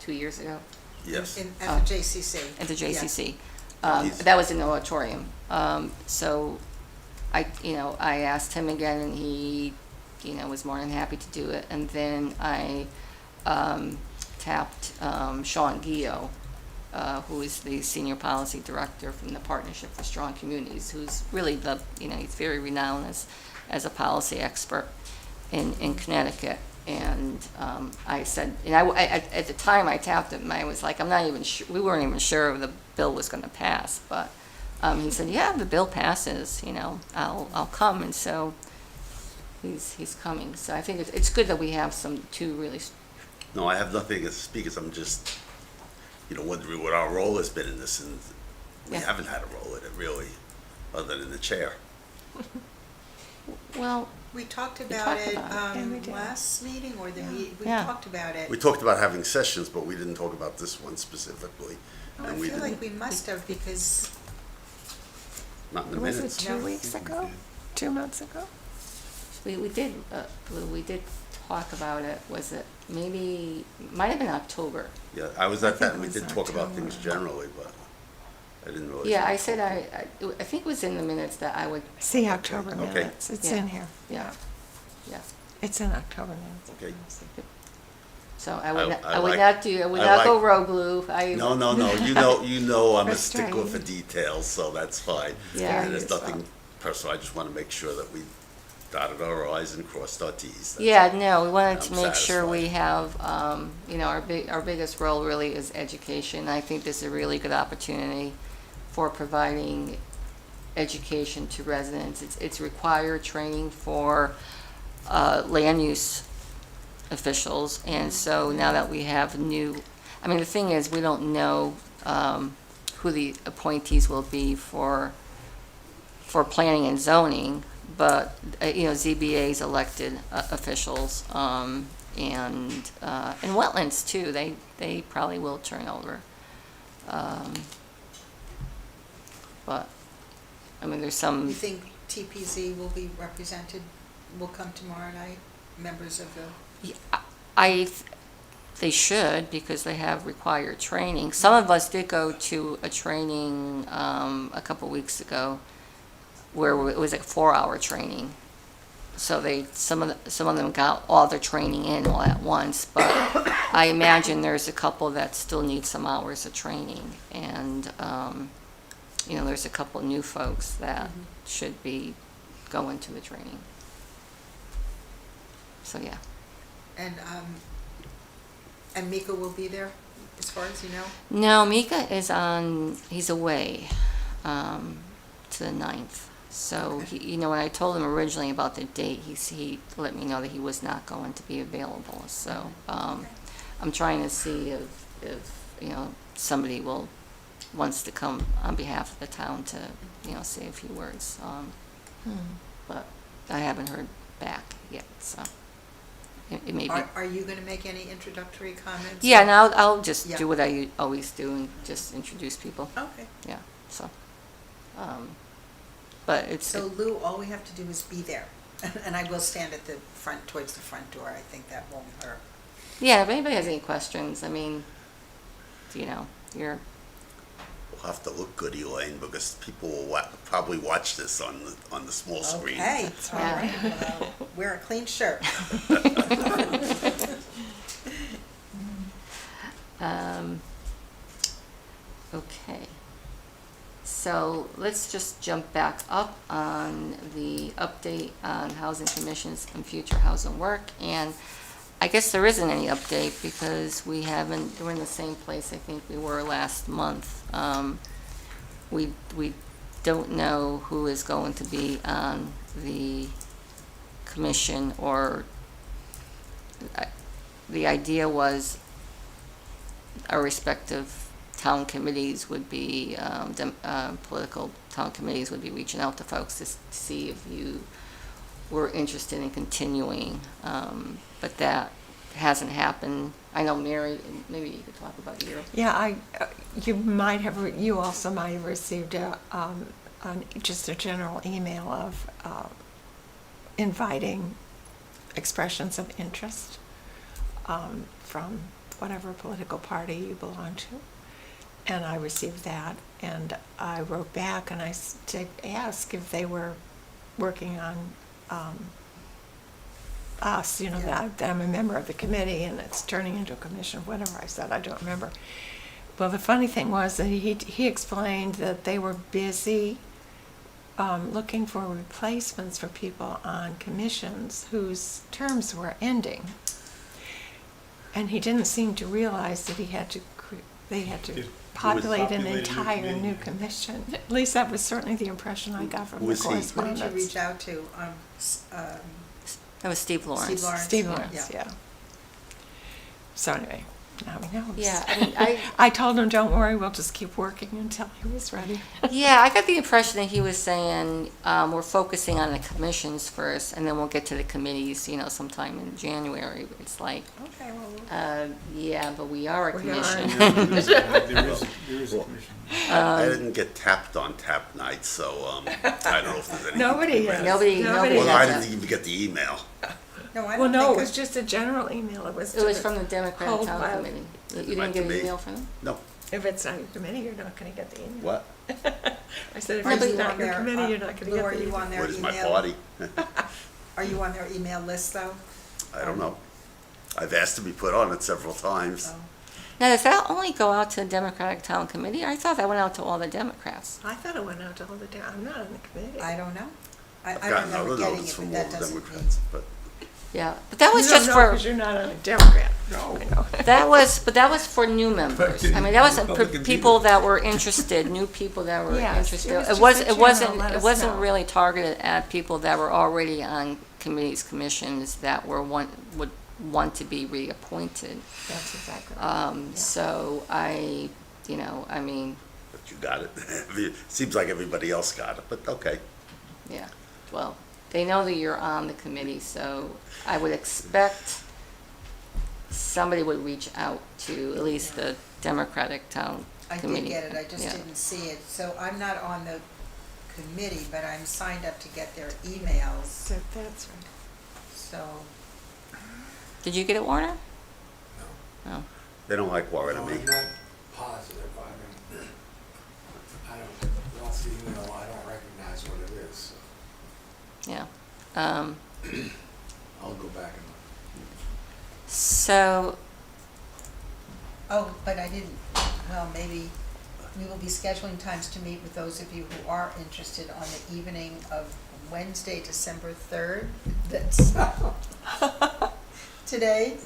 2 years ago Yes. At the JCC. at the Yeah. JCC. He's- That was in the auditorium. So I asked him again, and he, was more than happy to do it. And then I tapped Sean Gio, who is the Senior Policy Director from the Partnership for Strong Communities, who's really he's very renowned as a policy expert in Connecticut. And I said, and at the time I tapped him, I was like, I'm not even sure, we weren't even sure if the bill was going to pass. But he said, yeah, if the bill passes, I'll come. And so he's coming. So I think it's good that we have two really. No, I have nothing against the speakers. I'm just, wondering what our role has been in this, and we Yeah. haven't had a role in it really, other than the chair. Well, We talked talked about it about it. Yeah, we did. last meeting or the meeting, we Yeah. talked about it. We talked about having sessions, but we didn't talk about this one specifically. I And we feel didn't, like we must have because, not in the Was it minutes. 2 weeks ago? 2 months ago? we did talk about it. Was it might have been October. Yeah, I was at think that, and it we was did talk about October. things generally, but I didn't really. Yeah, I said I think it was in the minutes that I would, See October Okay. minutes, it's Yeah. in here. yeah, yeah. It's in October minutes. Okay. So I would not, I I would like- not do, I would I not go like- rogue glue. No, you know I'm a First stickler try. for details, so that's fine. Yeah. And there's Very nothing personal, I just want to make sure that we dotted our i's and crossed our t's. That's Yeah, all. no, we wanted to I'm make sure we satisfied. have, our biggest role really is education. I think this is a really good opportunity for providing education to residents. It's required training for land use officials, and so now that we have the thing is, we don't know who the appointees will be for planning and zoning, but, ZBA's elected officials, and wetlands too, they probably will turn over. But, there's some. you think TPZ will be represented, will come tomorrow night, members of the, They should, because they have required training. Some of us did go to a training a couple weeks ago where it was like 4-hour training. So some of them got all their training in all at once, but I imagine there's a couple that still need some hours of training. And, there's a couple new folks that should be going to the training. So, yeah. and Mika will be there, as far as you know? No, Mika he's away to the 9th. So, he, when I told him originally about the date, he let me know that he was not going to be available. So, I'm trying to see if somebody wants to come on behalf of the town to, say a few words. But I haven't heard back yet, so it may be. Are you gonna make any introductory comments? Yeah, and I'll just Yeah. do what I always do and just introduce people. Okay. Yeah, so, but it's, So Lou, all we have to do is be there. And I will stand at the front, towards the front door. I think that won't hurt. yeah, if anybody has any questions, I mean, you're, We'll have to look good, Elaine, because people will probably watch this on the small screen. Okay, all Yeah. right. Well, wear a clean shirt. Okay. So let's just jump back up on the update on housing commissions and future housing work. And I guess there isn't any update because we're in the same place I think we were last month. We don't know who is going to be on the commission, or the idea was our respective town committees would be, political town committees would be reaching out to folks to see if you were interested in continuing, but that hasn't happened. I know, Mary, maybe you could talk about your. Yeah, you also might have received just a general email of inviting expressions of interest from whatever political party you belong to. And I received that, and I wrote back and I asked if they were working on us, that I'm a member of the committee and it's turning into a commission, whatever I said, I don't remember. Well, the funny thing was that he explained that they were busy looking for replacements for people on commissions whose terms were ending. And he didn't seem to realize that they had to populate an populate a new entire committee. new commission. At least that was certainly the impression I got from Who the is he? Who correspondence. did you reach out to? That was Steve Lawrence. Steve Lawrence. Steve Yeah. Lawrence, yeah. So anyway, now he knows. Yeah, I mean, I told him, don't worry, we'll just keep working until he was ready. Yeah, I got the impression that he was saying, we're focusing on the commissions first, and then we'll get to the committees, sometime in January. It's like, Okay, well, yeah, but we are a We are. commission. There is a commission. I didn't get tapped on tap night, so I don't know if there's anything. Nobody to has. read. Nobody Well, has I that. didn't even get the email. no, I Well, don't no, think it was just a general email. It was. It was from the Democratic Hold Town my- Committee. You It didn't went get to an me. email from them? No. If it's not your committee, you're not going to get the email. What? I said, if Are it's you not on your their, committee, you're not going to Lou, get are the you email. on their What is my email? party? Are you on their email list, though? I don't know. I've asked to be put on it several times. Oh. Now, does that only go out to the Democratic Town Committee? I thought that went out to all the Democrats. I thought it went out to all the town. I'm not on the committee. I don't know. I've I gotten remember other getting notices it, from but all that the doesn't mean. Democrats, but Yeah, but that was You don't just know for, 'cause you're not on a Democrat. No. I know. that was for new members. I mean, that wasn't for Republicans people either. that were interested, new people that were Yes, interested. it was It just was, a it wasn't, general let it us wasn't know. really targeted at people that were already on committees, commissions that would want to be reappointed. That's exactly right. So I mean, but you got it. It seems like everybody else got it, but okay. yeah, well, they know that you're on the committee, so I would expect somebody would reach out to at least the Democratic Town I Committee. did get it, I just Yeah. didn't see it. So I'm not on the committee, but I'm signed up to get their emails, So that's right. so. Did you get it, Warner? No. They don't like Warren and No, me. I'm not positive, I don't, once the email, I don't recognize what it is, so Yeah. I'll go back and look. So, Oh, but I didn't, well, maybe we will be scheduling times to meet with those of you who are interested on the evening of Wednesday, December 3rd, that's today,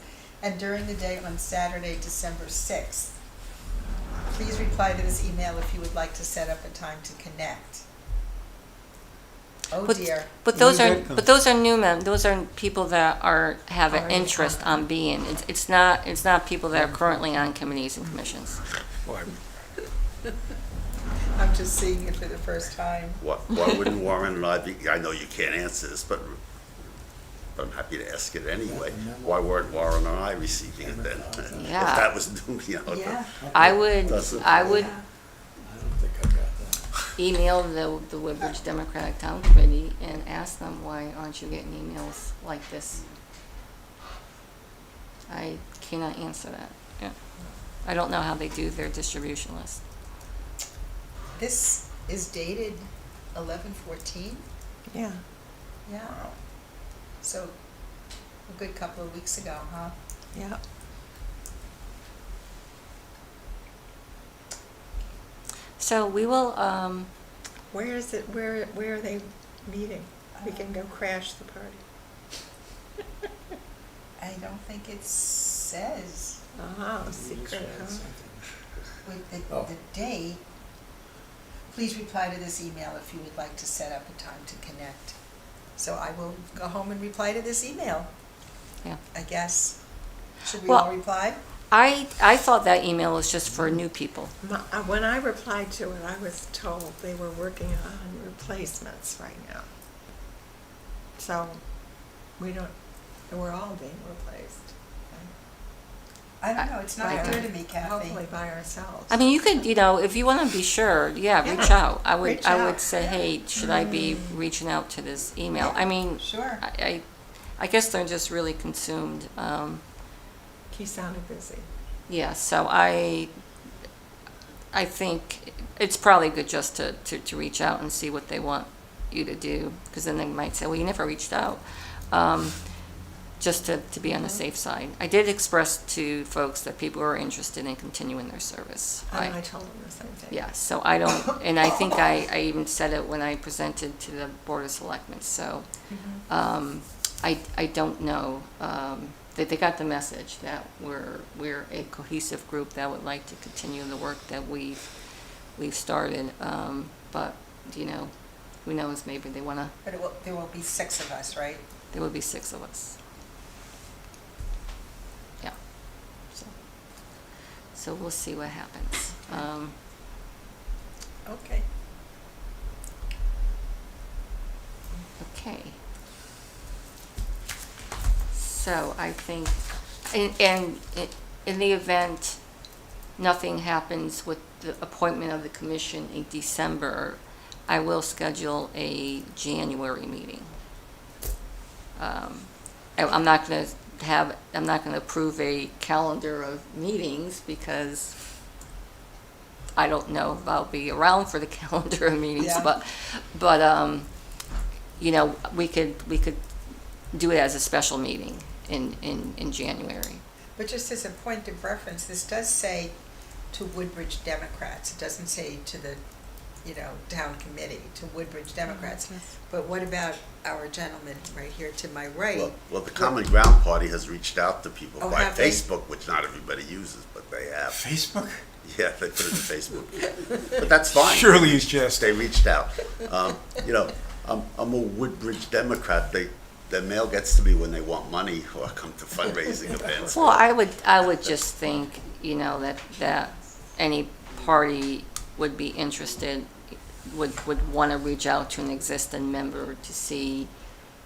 and during the day on Saturday, December 6th. Please reply to this email if you would like to set up a time to connect. Oh But- dear. But those Where are, did that come but those are those are people that have an Already interest on. on being, it's not people that are currently on committees and commissions. Why? I'm just seeing it for the first time. Why wouldn't Warren and I be, I know you can't answer this, but I'm happy to ask it anyway. Why weren't Warren and I receiving it then? If Yeah. that was, you know. Yeah. I would Doesn't- I don't think I got that. email the Woodbridge Democratic Town Committee and ask them, why aren't you getting emails like this? I cannot answer that, yeah. I don't know how they do their distribution list. This is dated 11/14? Yeah. Yeah. So, a good couple of weeks ago, huh? Yeah. So we will, Where is it, where are they meeting? We can go crash the party. I don't think it says Oh, secret, huh? with Oh. the date. Please reply to this email if you would like to set up a time to connect. So I will go home and reply to this email, yeah. I guess. Should we Well- all reply? I thought that email was just for new people. When I replied to it, I was told they were working on replacements right now. So, we're all being replaced. I don't know, it's not By- clear to me, Kathy. Hopefully by ourselves. I mean, you could, if you want to be sure, yeah, reach Yeah, out. I would, reach I would out. say, hey, should I be reaching out to this email? I mean, Sure. I guess they're just really consumed. He sounded busy. Yeah, so I think it's probably good just to reach out and see what they want you to do, because then they might say, well, you never reached out. Just to be on the safe side. I did express to folks that people were interested in continuing their service. And I told them the same thing. Yeah, so I don't, and I think I even said it when I presented to the Board of Selectmen, so I don't know, that they got the message that we're a cohesive group that would like to continue the work that we've started, but, who knows, maybe they want to, But there will be 6 of us, right? there would be 6 of us. Yeah, so we'll see what happens. Okay. Okay. So I think, and in the event nothing happens with the appointment of the commission in December, I will schedule a January meeting. I'm not going to approve a calendar of meetings because I don't know if I'll be around for the calendar of meetings, Yeah. but we could do it as a special meeting in January. But just as a point of reference, this does say to Woodbridge Democrats. It doesn't say to the, town committee, to Woodbridge Democrats. But what about our gentleman right here to my right? Well, the Common Ground Party has reached out to people Oh, by have they? Facebook, which not everybody uses, but they have. Facebook? Yeah, they put it to Facebook. But that's fine. Surely he's just. They reached out. I'm a Woodbridge Democrat. The mail gets to me when they want money or come to fundraising events. Well, I would just think, that any party would be interested, would want to reach out to an existing member to see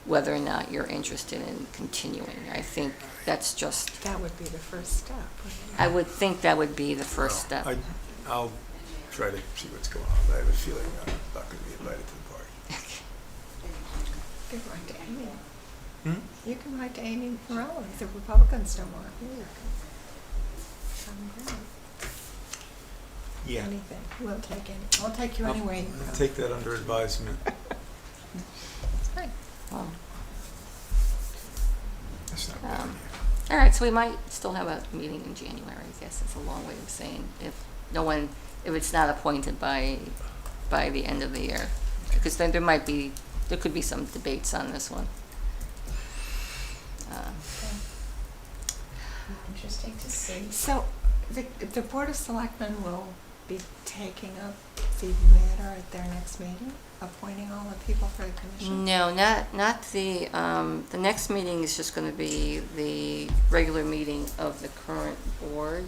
whether or not you're interested in continuing. I think that's just, That would be the first step. wouldn't it? I would think that would be the first step. I'll try to see what's going on, but I have a feeling I'm not going to be invited to the party. You can write to Amy. Hmm? You can write to Amy Morello if the Republicans don't want you. Common ground. Yeah. Anything. We'll take you anyway. I'll take that under advisement. It's fine. Well, That's not bad. all right, so we might still have a meeting in January, I guess it's a long way of saying, if it's not appointed by the end of the year. Because then there could be some debates on this one. Interesting to see. So the Board of Selectmen will be taking up the matter at their next meeting, appointing all the people for the commission? No, not the next meeting is just gonna be the regular meeting of the current board.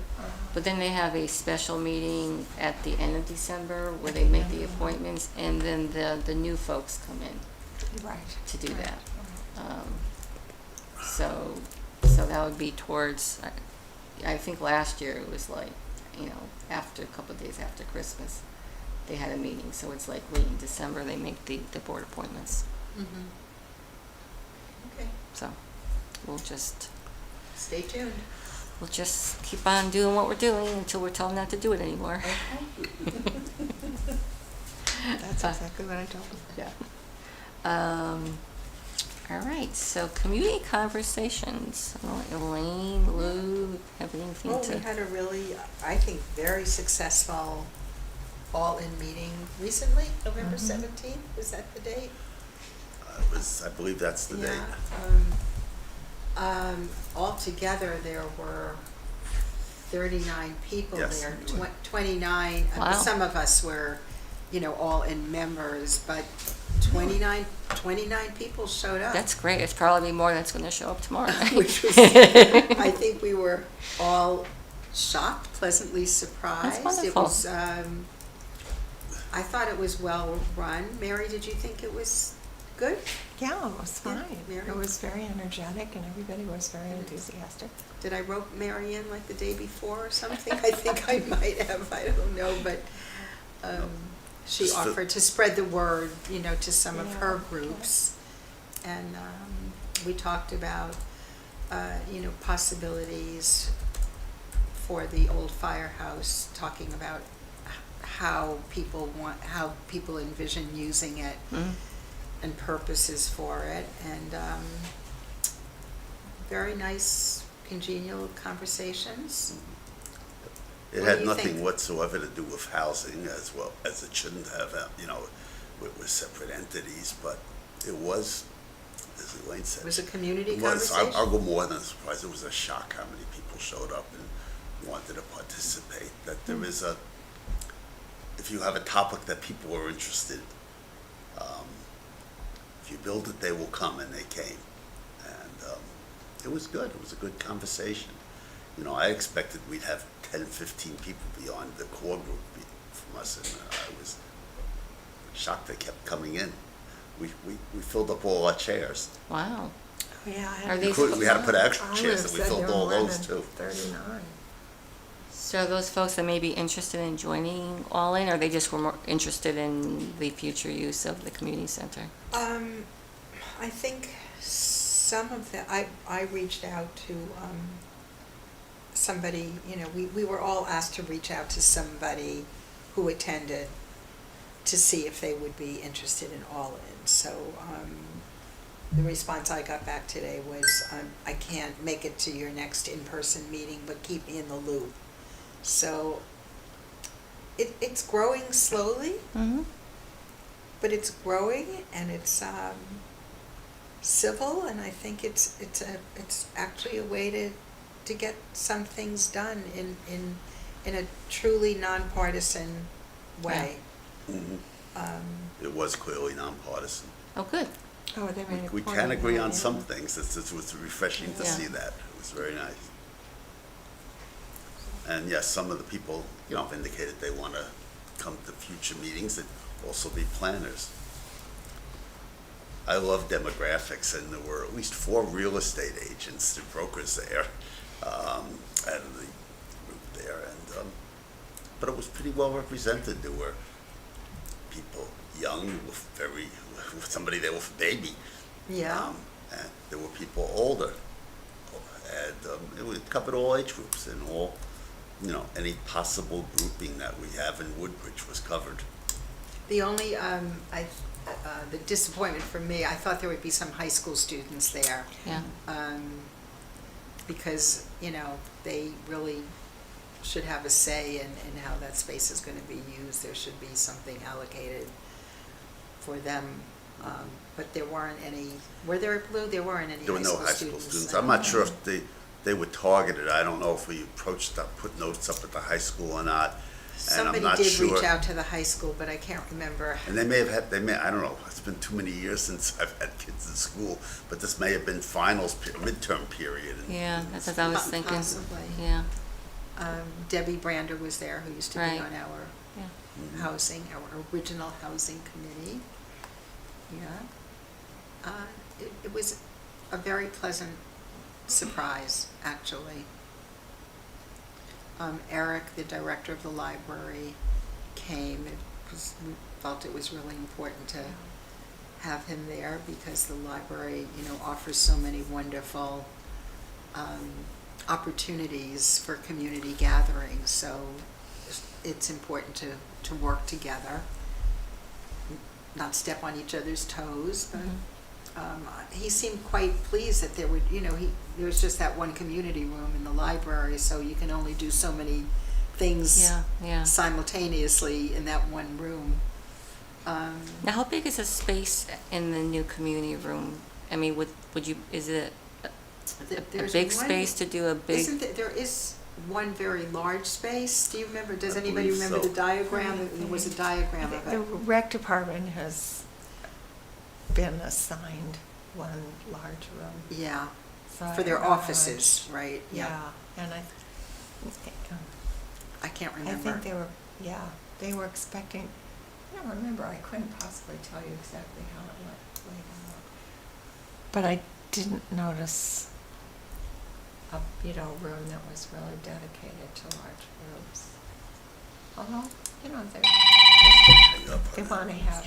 But then they have a special meeting at the end of December where they make the appointments, and then the new folks come in Right. to do right, that. right. So that would be towards, I think last year it was like, after, a couple of days after Christmas, they had a meeting, so it's like late in December, they make the board appointments. Mhm. Okay, So we'll just stay tuned. keep on doing what we're doing until we're told not to do it anymore. That's exactly what I told them. Yeah. All right, so community conversations. Elaine, Lou, have anything Well, to? we had a really, I think, very successful all-in meeting recently, November 17th, was that the date? I believe that's the date. Yeah. Altogether, there were 39 people Yes. there, 29, Wow. some of us were, all-in members, but 29 people showed up. That's great. It's probably more that's going to show up tomorrow night. Which was, I think we were all shocked, pleasantly surprised. It wonderful. was, I thought it was well run. Mary, did you think it was good? Yeah, it was Yeah, fine. Mary? It was very energetic and everybody was very enthusiastic. Did I rope Mary in like the day before or something? I think I might have, I don't know, but she Just the- offered to spread the word, to some of her Yeah. groups. And we talked about, possibilities for the old firehouse, talking about how people envision using it Mhm. and purposes for it. And very nice, congenial conversations. It What had do you nothing think? whatsoever to do with housing, as well as it shouldn't have, with separate entities, but it was, as Elaine said. It was a community it was. conversation. I'll go more than surprised. It was a shock how many people showed up and wanted to participate. That there is if you have a topic that people are interested, if you build it, they will come, and they came. And it was good. It was a good conversation. I expected we'd have 10, 15 people beyond the core group from us, and I was shocked they kept coming in. We filled up all our chairs. Wow. Oh, yeah. Are these- We had to put extra I chairs, would've and we said filled there all were more those than too. 39. So those folks that may be interested in joining All In, or they just were more interested in the future use of the community center? I think some of the, I reached out to somebody, we were all asked to reach out to somebody who attended to see if they would be interested in All In. So the response I got back today was, I can't make it to your next in-person meeting, but keep me in the loop. So it's growing slowly, Mm-hmm. but it's growing, and it's civil, and I think it's actually a way to get some things done in a truly nonpartisan way. Mhm. Um, It was clearly nonpartisan. Oh, good. Oh, they made a We point can of agree that, on yeah. some things. It was refreshing to Yeah. see that. It was very nice. And yes, some of the people, have indicated they want to come to future meetings and also be planners. I love demographics, and there were at least 4 real estate agents and brokers there, out of the group there, and, but it was pretty well represented. There were people young, with somebody there with a baby. Yeah. And there were people older, and it covered all age groups and all, any possible grouping that we have in Woodbridge was covered. The only, the disappointment for me, I thought there would be some high school students there. Yeah. Because, they really should have a say in how that space is going to be used. There should be something allocated for them. But there weren't any, were there, Lou? There weren't any There were no high school students. I'm not sure if they were targeted. I don't know if we approached, put notes up at the high school or not. Somebody not did reach sure. out to the high school, but I can't remember. And they may have had, I don't know, it's been too many years since I've had kids in school, but this may have been midterm period. and- Yeah, that's what I was thinking. Possibly. Yeah, Debbie Brander was there, who used to be Right. on our yeah. housing, our original housing committee. Yeah. It was a very pleasant surprise, actually. Eric, the director of the library, came. We felt it was really important to have him there because the library, offers so many wonderful opportunities for community gatherings. So it's important to work together, not step on each other's toes, but he seemed quite pleased that there would, there was just that one community room in the library, so you can only do so many things Yeah, yeah. simultaneously in that one room. Now, how big is the space in the new community room? I mean, would you, is it a There's big one- space to do a big? There is one very large space. Do you remember, does I anybody believe remember so. the diagram? There was a diagram of The it. rec department has been assigned one large room. Yeah, So I for their don't know how offices, right? much- Yeah, and I can't I remember. think they were expecting, I don't remember, I couldn't possibly tell you exactly how it went laid out. But I didn't notice a, room that was really dedicated to large groups. Although, they want to have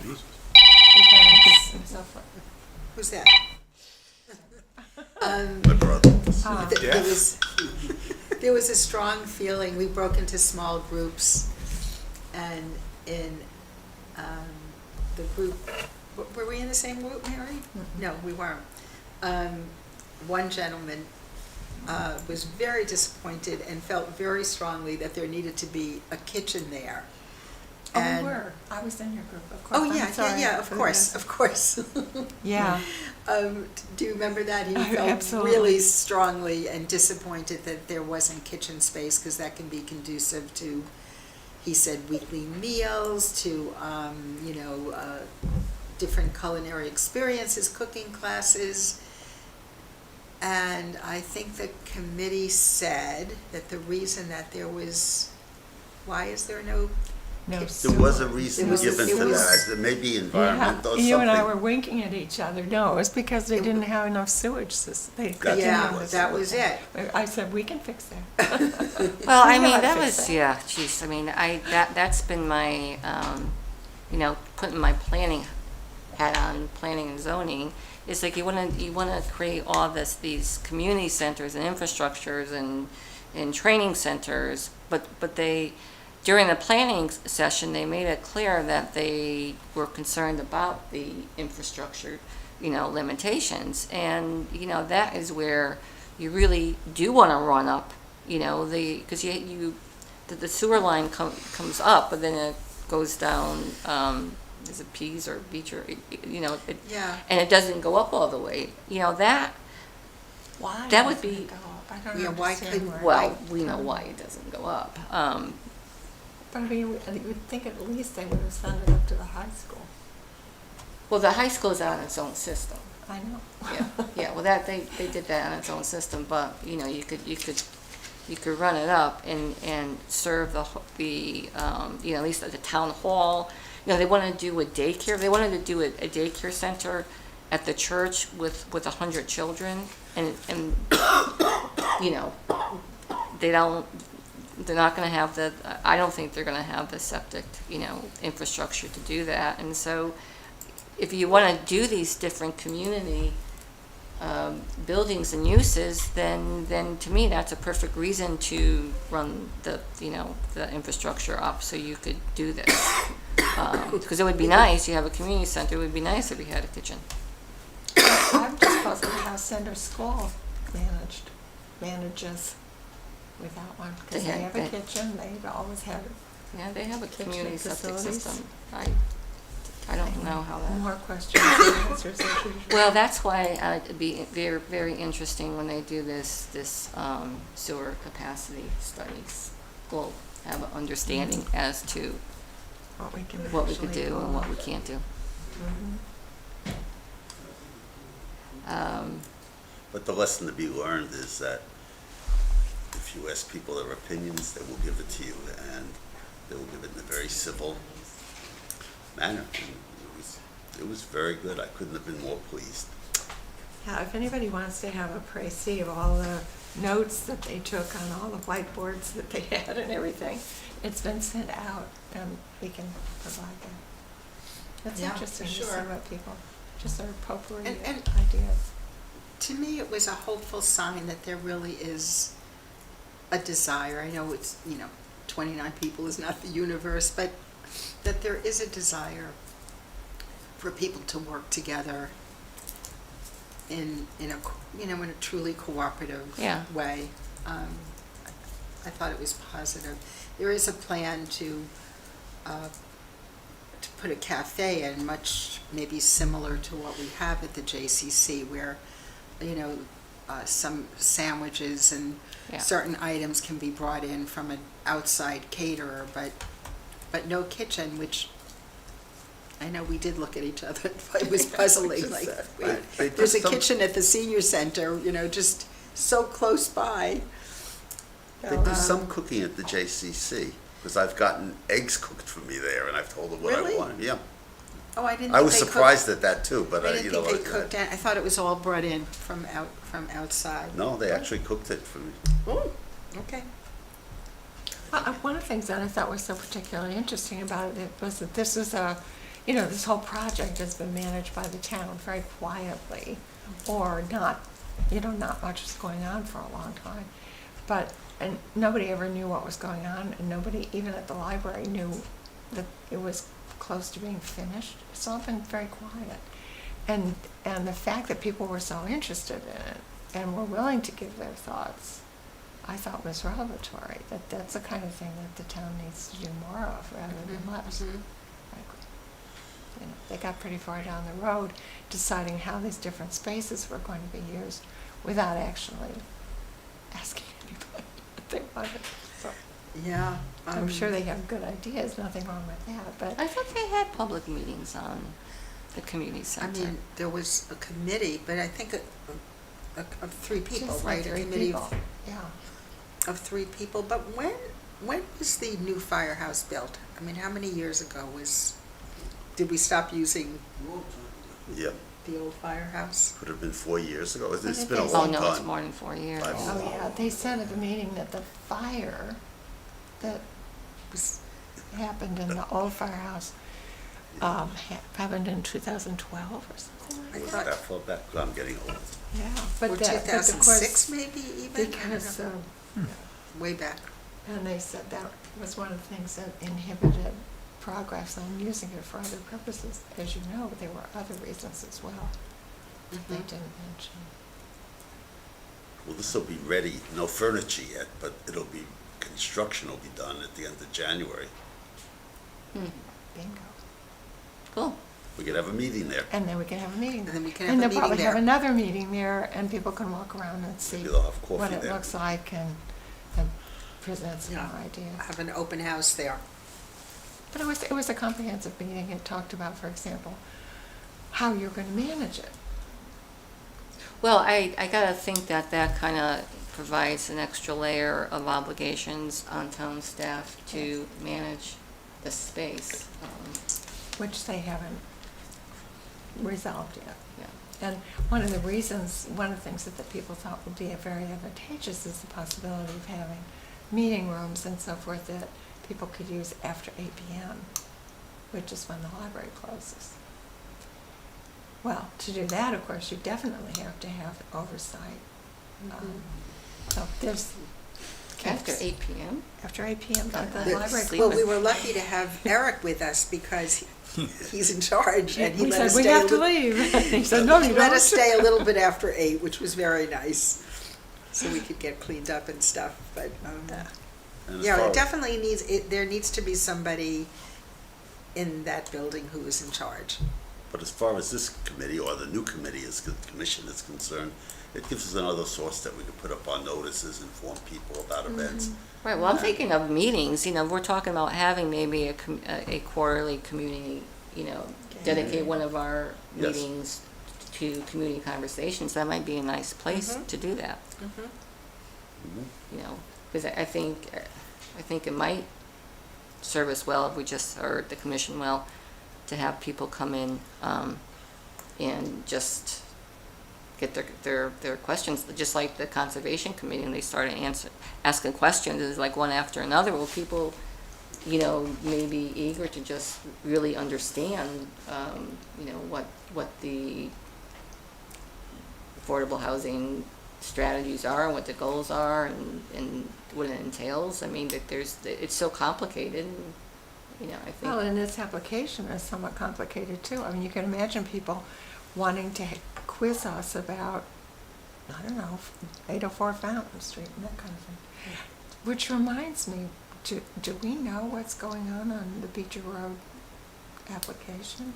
events and so forth. Who's that? My brother. There was a strong feeling. We broke into small groups, and in the group, were we in the same group, Mary? No, we weren't. One gentleman was very disappointed and felt very strongly that there needed to be a kitchen there. Oh, And- we were. I was in your group, of course. Oh, I'm yeah, sorry yeah, of for course, this. of course. Yeah. Do you remember that? He Oh, felt absolutely. really strongly and disappointed that there wasn't kitchen space, because that can be conducive to, he said, weekly meals, to, different culinary experiences, cooking classes. And I think the committee said that the reason that there was, why is there no? No There was a sewer. reason It was- given it to was- that, maybe Yeah, environment or something. you and I were winking at each other. No, it was because they didn't have enough sewage system. They That's didn't what it have Yeah, was. the that sewer was thing. it. I said, we can fix that. Well, I We know mean, how to that fix was, that. yeah, geez, I mean, that's been my, putting my planning hat on, planning and zoning. It's like you wanna create all these community centers and infrastructures and training centers, but they, during the planning session, they made it clear that they were concerned about the infrastructure, limitations. And, that is where you really do want to run up, because the sewer line comes up, but then it goes down, is it Pease or Beach or, Yeah. and it doesn't go up all the way. Why That would doesn't be- it go up? I don't Yeah, why understand couldn't- where- Well, we know why it doesn't go up. But I mean, you would think at least they would have sent it up to the high school. Well, the high school is on its own system. I know. Yeah, well, they did that on its own system, but, you could run it up and serve at least at the town hall. They wanted to do a daycare, they wanted to do a daycare center at the church with 100 children, and they're not gonna have I don't think they're gonna have the septic, infrastructure to do that. And so, if you wanna do these different community buildings and uses, then to me, that's a perfect reason to run the infrastructure up, so you could do this. Because it would be nice, you have a community center, it would be nice if we had a kitchen. I'm just puzzled how Center School manages without one. Because They they have- have a kitchen, they've always had Yeah, they have a Kitchen community septic facilities. system. I don't know how that. more questions than answers as usual. Well, that's why it'd be very, very interesting when they do this sewer capacity studies. Well, have an understanding as to What we can what we could actually do and what we can't do. But the lesson to be learned is that if you ask people their opinions, they will give it to you, and they will give it in a very civil manner. And it was very good. I couldn't have been more pleased. Yeah, if anybody wants to have a précis of all the notes that they took on all the whiteboards that they had and everything, it's been sent out, and we can provide that. It's Yeah, interesting to for see sure. what people, just sort of potpourri And- ideas. To me, it was a hopeful sign that there really is a desire. I know it's, 29 people is not the universe, but that there is a desire for people to work together in a truly cooperative Yeah. way. I thought it was positive. There is a plan to put a cafe in, much maybe similar to what we have at the JCC, where some sandwiches and Yeah. certain items can be brought in from an outside caterer, but no kitchen, which I know we did look at each other, it was puzzling, like, wait, They did there's a some- kitchen at the senior center, just so close by. They do some cooking at the JCC, because I've gotten eggs cooked for me there, and I've told them what Really? I want. Yeah. Oh, I didn't I think was they cooked. surprised at that too, but I didn't think they what, cooked, I thought it was all brought in from outside. no, they actually cooked it for me. Oh, okay. One of the things that I thought was so particularly interesting about it was that this is this whole project has been managed by the town very quietly, or not, not much was going on for a long time. And nobody ever knew what was going on, and nobody, even at the library, knew that it was close to being finished. It's all been very quiet. And the fact that people were so interested in it and were willing to give their thoughts, I thought was revelatory, that that's the kind of thing that the town needs to do more of rather than less. Frankly. They got pretty far down the road deciding how these different spaces were going to be used without actually asking anybody what they wanted. So Yeah. I'm sure they have good ideas, nothing wrong with that, but I thought they had public meetings on the community I center. mean, there was a committee, but I think of three people, just right? like A 3 committee people. Yeah. of 3 people. But when was the new firehouse built? I mean, how many years ago did we stop using Yeah, the old firehouse? could have been 4 years ago. It's think been a they- Oh, long no, it's time. more than 4 years. Five. Oh, yeah, they said at the meeting that the fire that Was happened in the old firehouse happened in 2012 or something I like that. thought, That far back, 'cause I'm getting old. Yeah, or but of 2006 course, maybe even? I don't because, know. Way back. and they said that was one of the things that inhibited progress on using it for other purposes. As you know, there were other reasons as well that they Mhm. didn't mention. Well, this will be ready, no furniture yet, but construction will be done at the end of January. Hmm. Bingo. Cool. We could have a meeting there. And then we can have a meeting. And then we can And have a they'll meeting probably have there. another meeting there, and people can walk around and see Maybe they'll have coffee what it there. looks like and present some Yeah. more ideas. Have an open house there. But it was a comprehensive meeting. It talked about, for example, how you're going to manage it. Well, I gotta think that kind of provides an extra layer of obligations on town staff to manage the space. Which they haven't resolved yet. Yeah. And one of the things that the people thought would be very advantageous is the possibility of having meeting rooms and so forth that people could use after 8 p.m., which is when the library closes. Well, to do that, of course, you definitely have to have oversight. So there's After 8 p.m.? After 8 p.m., the The- library sleep Well, closes. we were lucky to have Eric with us because he's in charge and he We let said, us we stay. have to leave. He said, no, you He don't. let us stay a little bit after 8, which was very nice, so we could get cleaned up and stuff, but, And as yeah, far it as- definitely there needs to be somebody in that building who is in charge. But as far as this committee or the new committee commission is concerned, it gives us another source that we can put up on notices, inform people about events. Right, well, I'm thinking of meetings, we're talking about having maybe a quarterly community, dedicate one of our Yes. meetings to community conversations. That might be a nice place to do that. Because I think it might serve us well if we just, or the commission well, to have people come in and just get their questions, just like the Conservation Committee, and they started asking questions, it's like one after another. Well, people, may be eager to just really understand, what the affordable housing strategies are and what the goals are and what it entails. I mean, that it's so complicated, and, I think. Well, and its application is somewhat complicated too. I mean, you can imagine people wanting to quiz us about, 804 Fountain Street and that kind of thing. Which reminds me, do we know what's going on the Beecher Road application?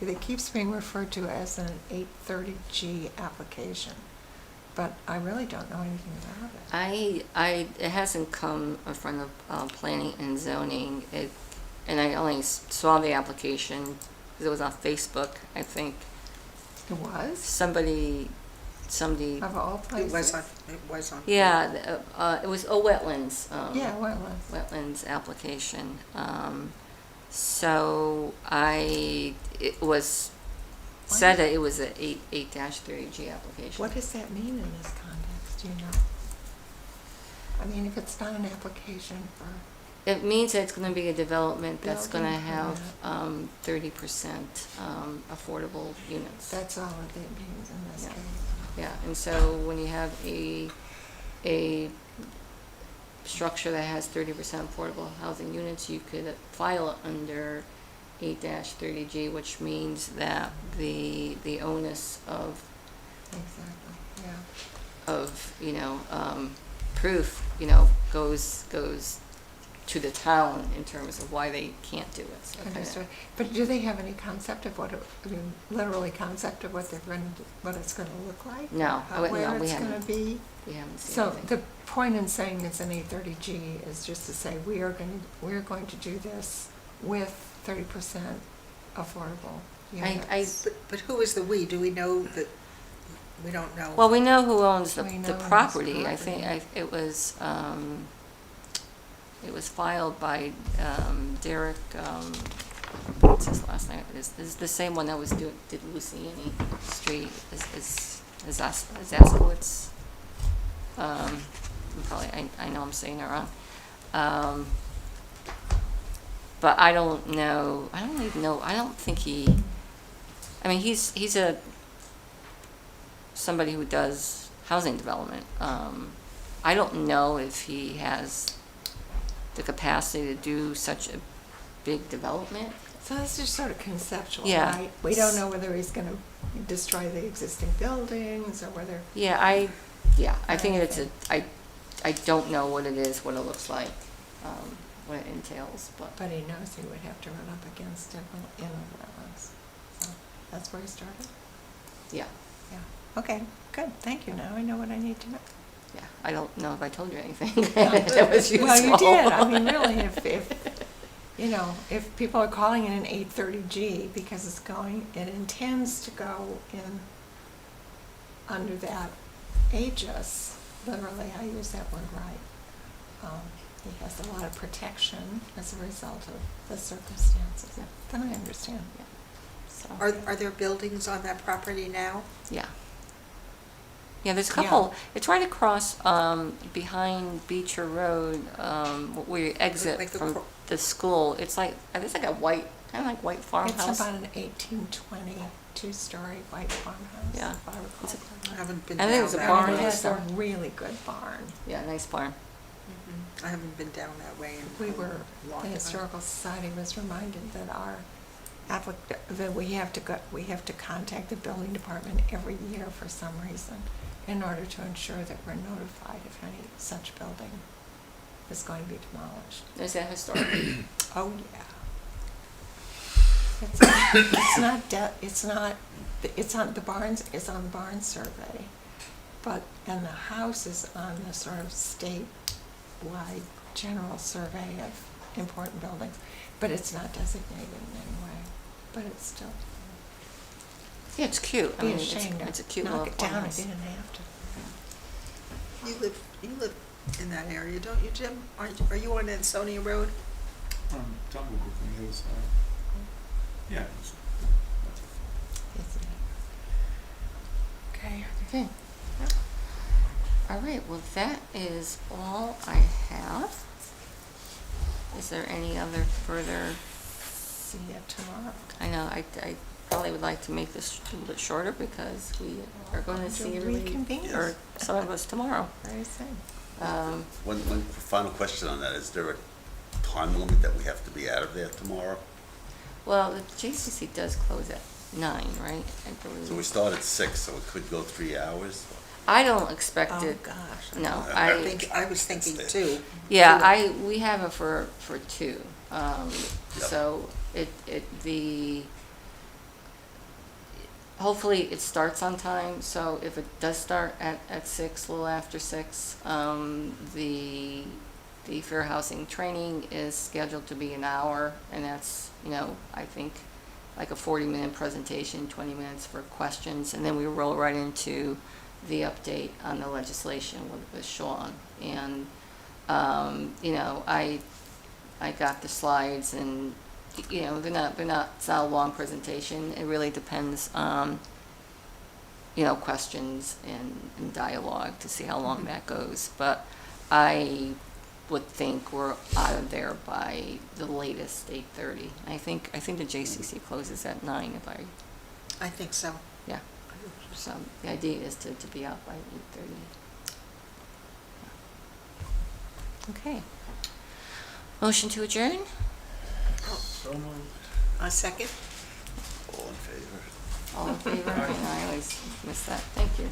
It keeps being referred to as an 830G application, but I really don't know anything about it. It hasn't come in front of planning and zoning. And I only saw the application because it was on Facebook, I think. It was? Somebody, Of all places? It was on. yeah, it was wetlands. Yeah, wetlands. Wetlands application. So it was said that it was a 8-30G application. What does that mean in this context, do you know? I mean, if it's not an application for, It means that it's going to be a development that's going to Building have 30% affordable units. that's all it means in this Yeah. case. Yeah, and so when you have a structure that has 30% affordable housing units, you could file it under 8-30G, which means that the onus of Exactly, yeah. proof, goes to the town in terms of why they can't do it. So kinda- Understood. But do they have any concept of literally concept of what what it's gonna look like? No, Where we it's gonna haven't. be? We haven't seen So anything. the point in saying it's an 830G is just to say, we're going to do this with 30% affordable units. But who is the "we"? Do we know that, we don't know? Well, we know who owns the We know who owns the property. I property. think it was filed by Derek, what's his last name? Is the same one that did Luciani Street, is Zaskowitz. I know I'm saying it wrong. But I don't know, I don't even know, I don't think he's somebody who does housing development. I don't know if he has the capacity to do such a big development. So this is sort of conceptual, Yeah. right? We don't know whether he's gonna destroy the existing buildings or whether, Yeah, I think I don't know what it is, what it looks like, what it entails, but. but he knows he would have to run up against it in the wetlands. So that's where he started? Yeah, Yeah. Okay, good, thank you. Now I know what I need to know. yeah, I don't know if I told you anything that was useful. Well, you did. I mean, really, if people are calling it an 830G because it intends to go in under that aegis, literally, I use that word right. He has a lot of protection as a result of the circumstances. Yeah. Then I understand. So, Are there buildings on that property now? yeah. Yeah, there's a couple, it's right across, behind Beecher Road, where you exit Like the from cor- the school. It's like a white, kind of like white farmhouse. It's about an 1820 two-story white farmhouse, Yeah. if I recall It's a- correctly. I haven't been I down think it's a that barn And way. it has a also. really good barn. Yeah, nice barn. I haven't been down that way in We a were, long the time. Historical Society was reminded that that we have to contact the building department every year for some reason in order to ensure that we're notified if any such building is going to be demolished. Is that historic? Oh, yeah. It's on the barns survey, and the house is on the sort of statewide general survey of important buildings, but it's not designated in any way, but it's still, Yeah, it's cute. I be mean, a shame it's a to cute knock little it down if farmhouse. you didn't have to. You live in that area, don't you, Jim? Are you on Ansonia Road? Jungle Book on the other side. Yeah. Isn't it? Okay. Okay. All right, well, that is all I have. Is there any other further? See you tomorrow. I know, I probably would like to make this a little bit shorter because we are going to see everybody, Reconvene. or some of us tomorrow. Very soon. One final question on that. Is there a time limit that we have to be out of there tomorrow? Well, the JCC does close at 9, right? I So we believe. start at 6, so it could go 3 hours? I don't expect Oh, it, gosh. no, I I was thinking two. yeah, we have it for 2. Yep. So hopefully it starts on time, so if it does start at 6, a little after 6, the fair housing training is scheduled to be an hour, and that's, I think, like a 40-minute presentation, 20 minutes for questions, and then we roll right into the update on the legislation with Sean. And, I got the slides, and, they're not, it's not a long presentation. It really depends on, questions and dialogue to see how long that goes. But I would think we're out of there by the latest 8:30. I think the JCC closes at 9 I think so. yeah. So the idea is to be out by 8:30. Okay. Motion to adjourn? So moved. A second? All in favor? All in favor? I always miss that. Thank you.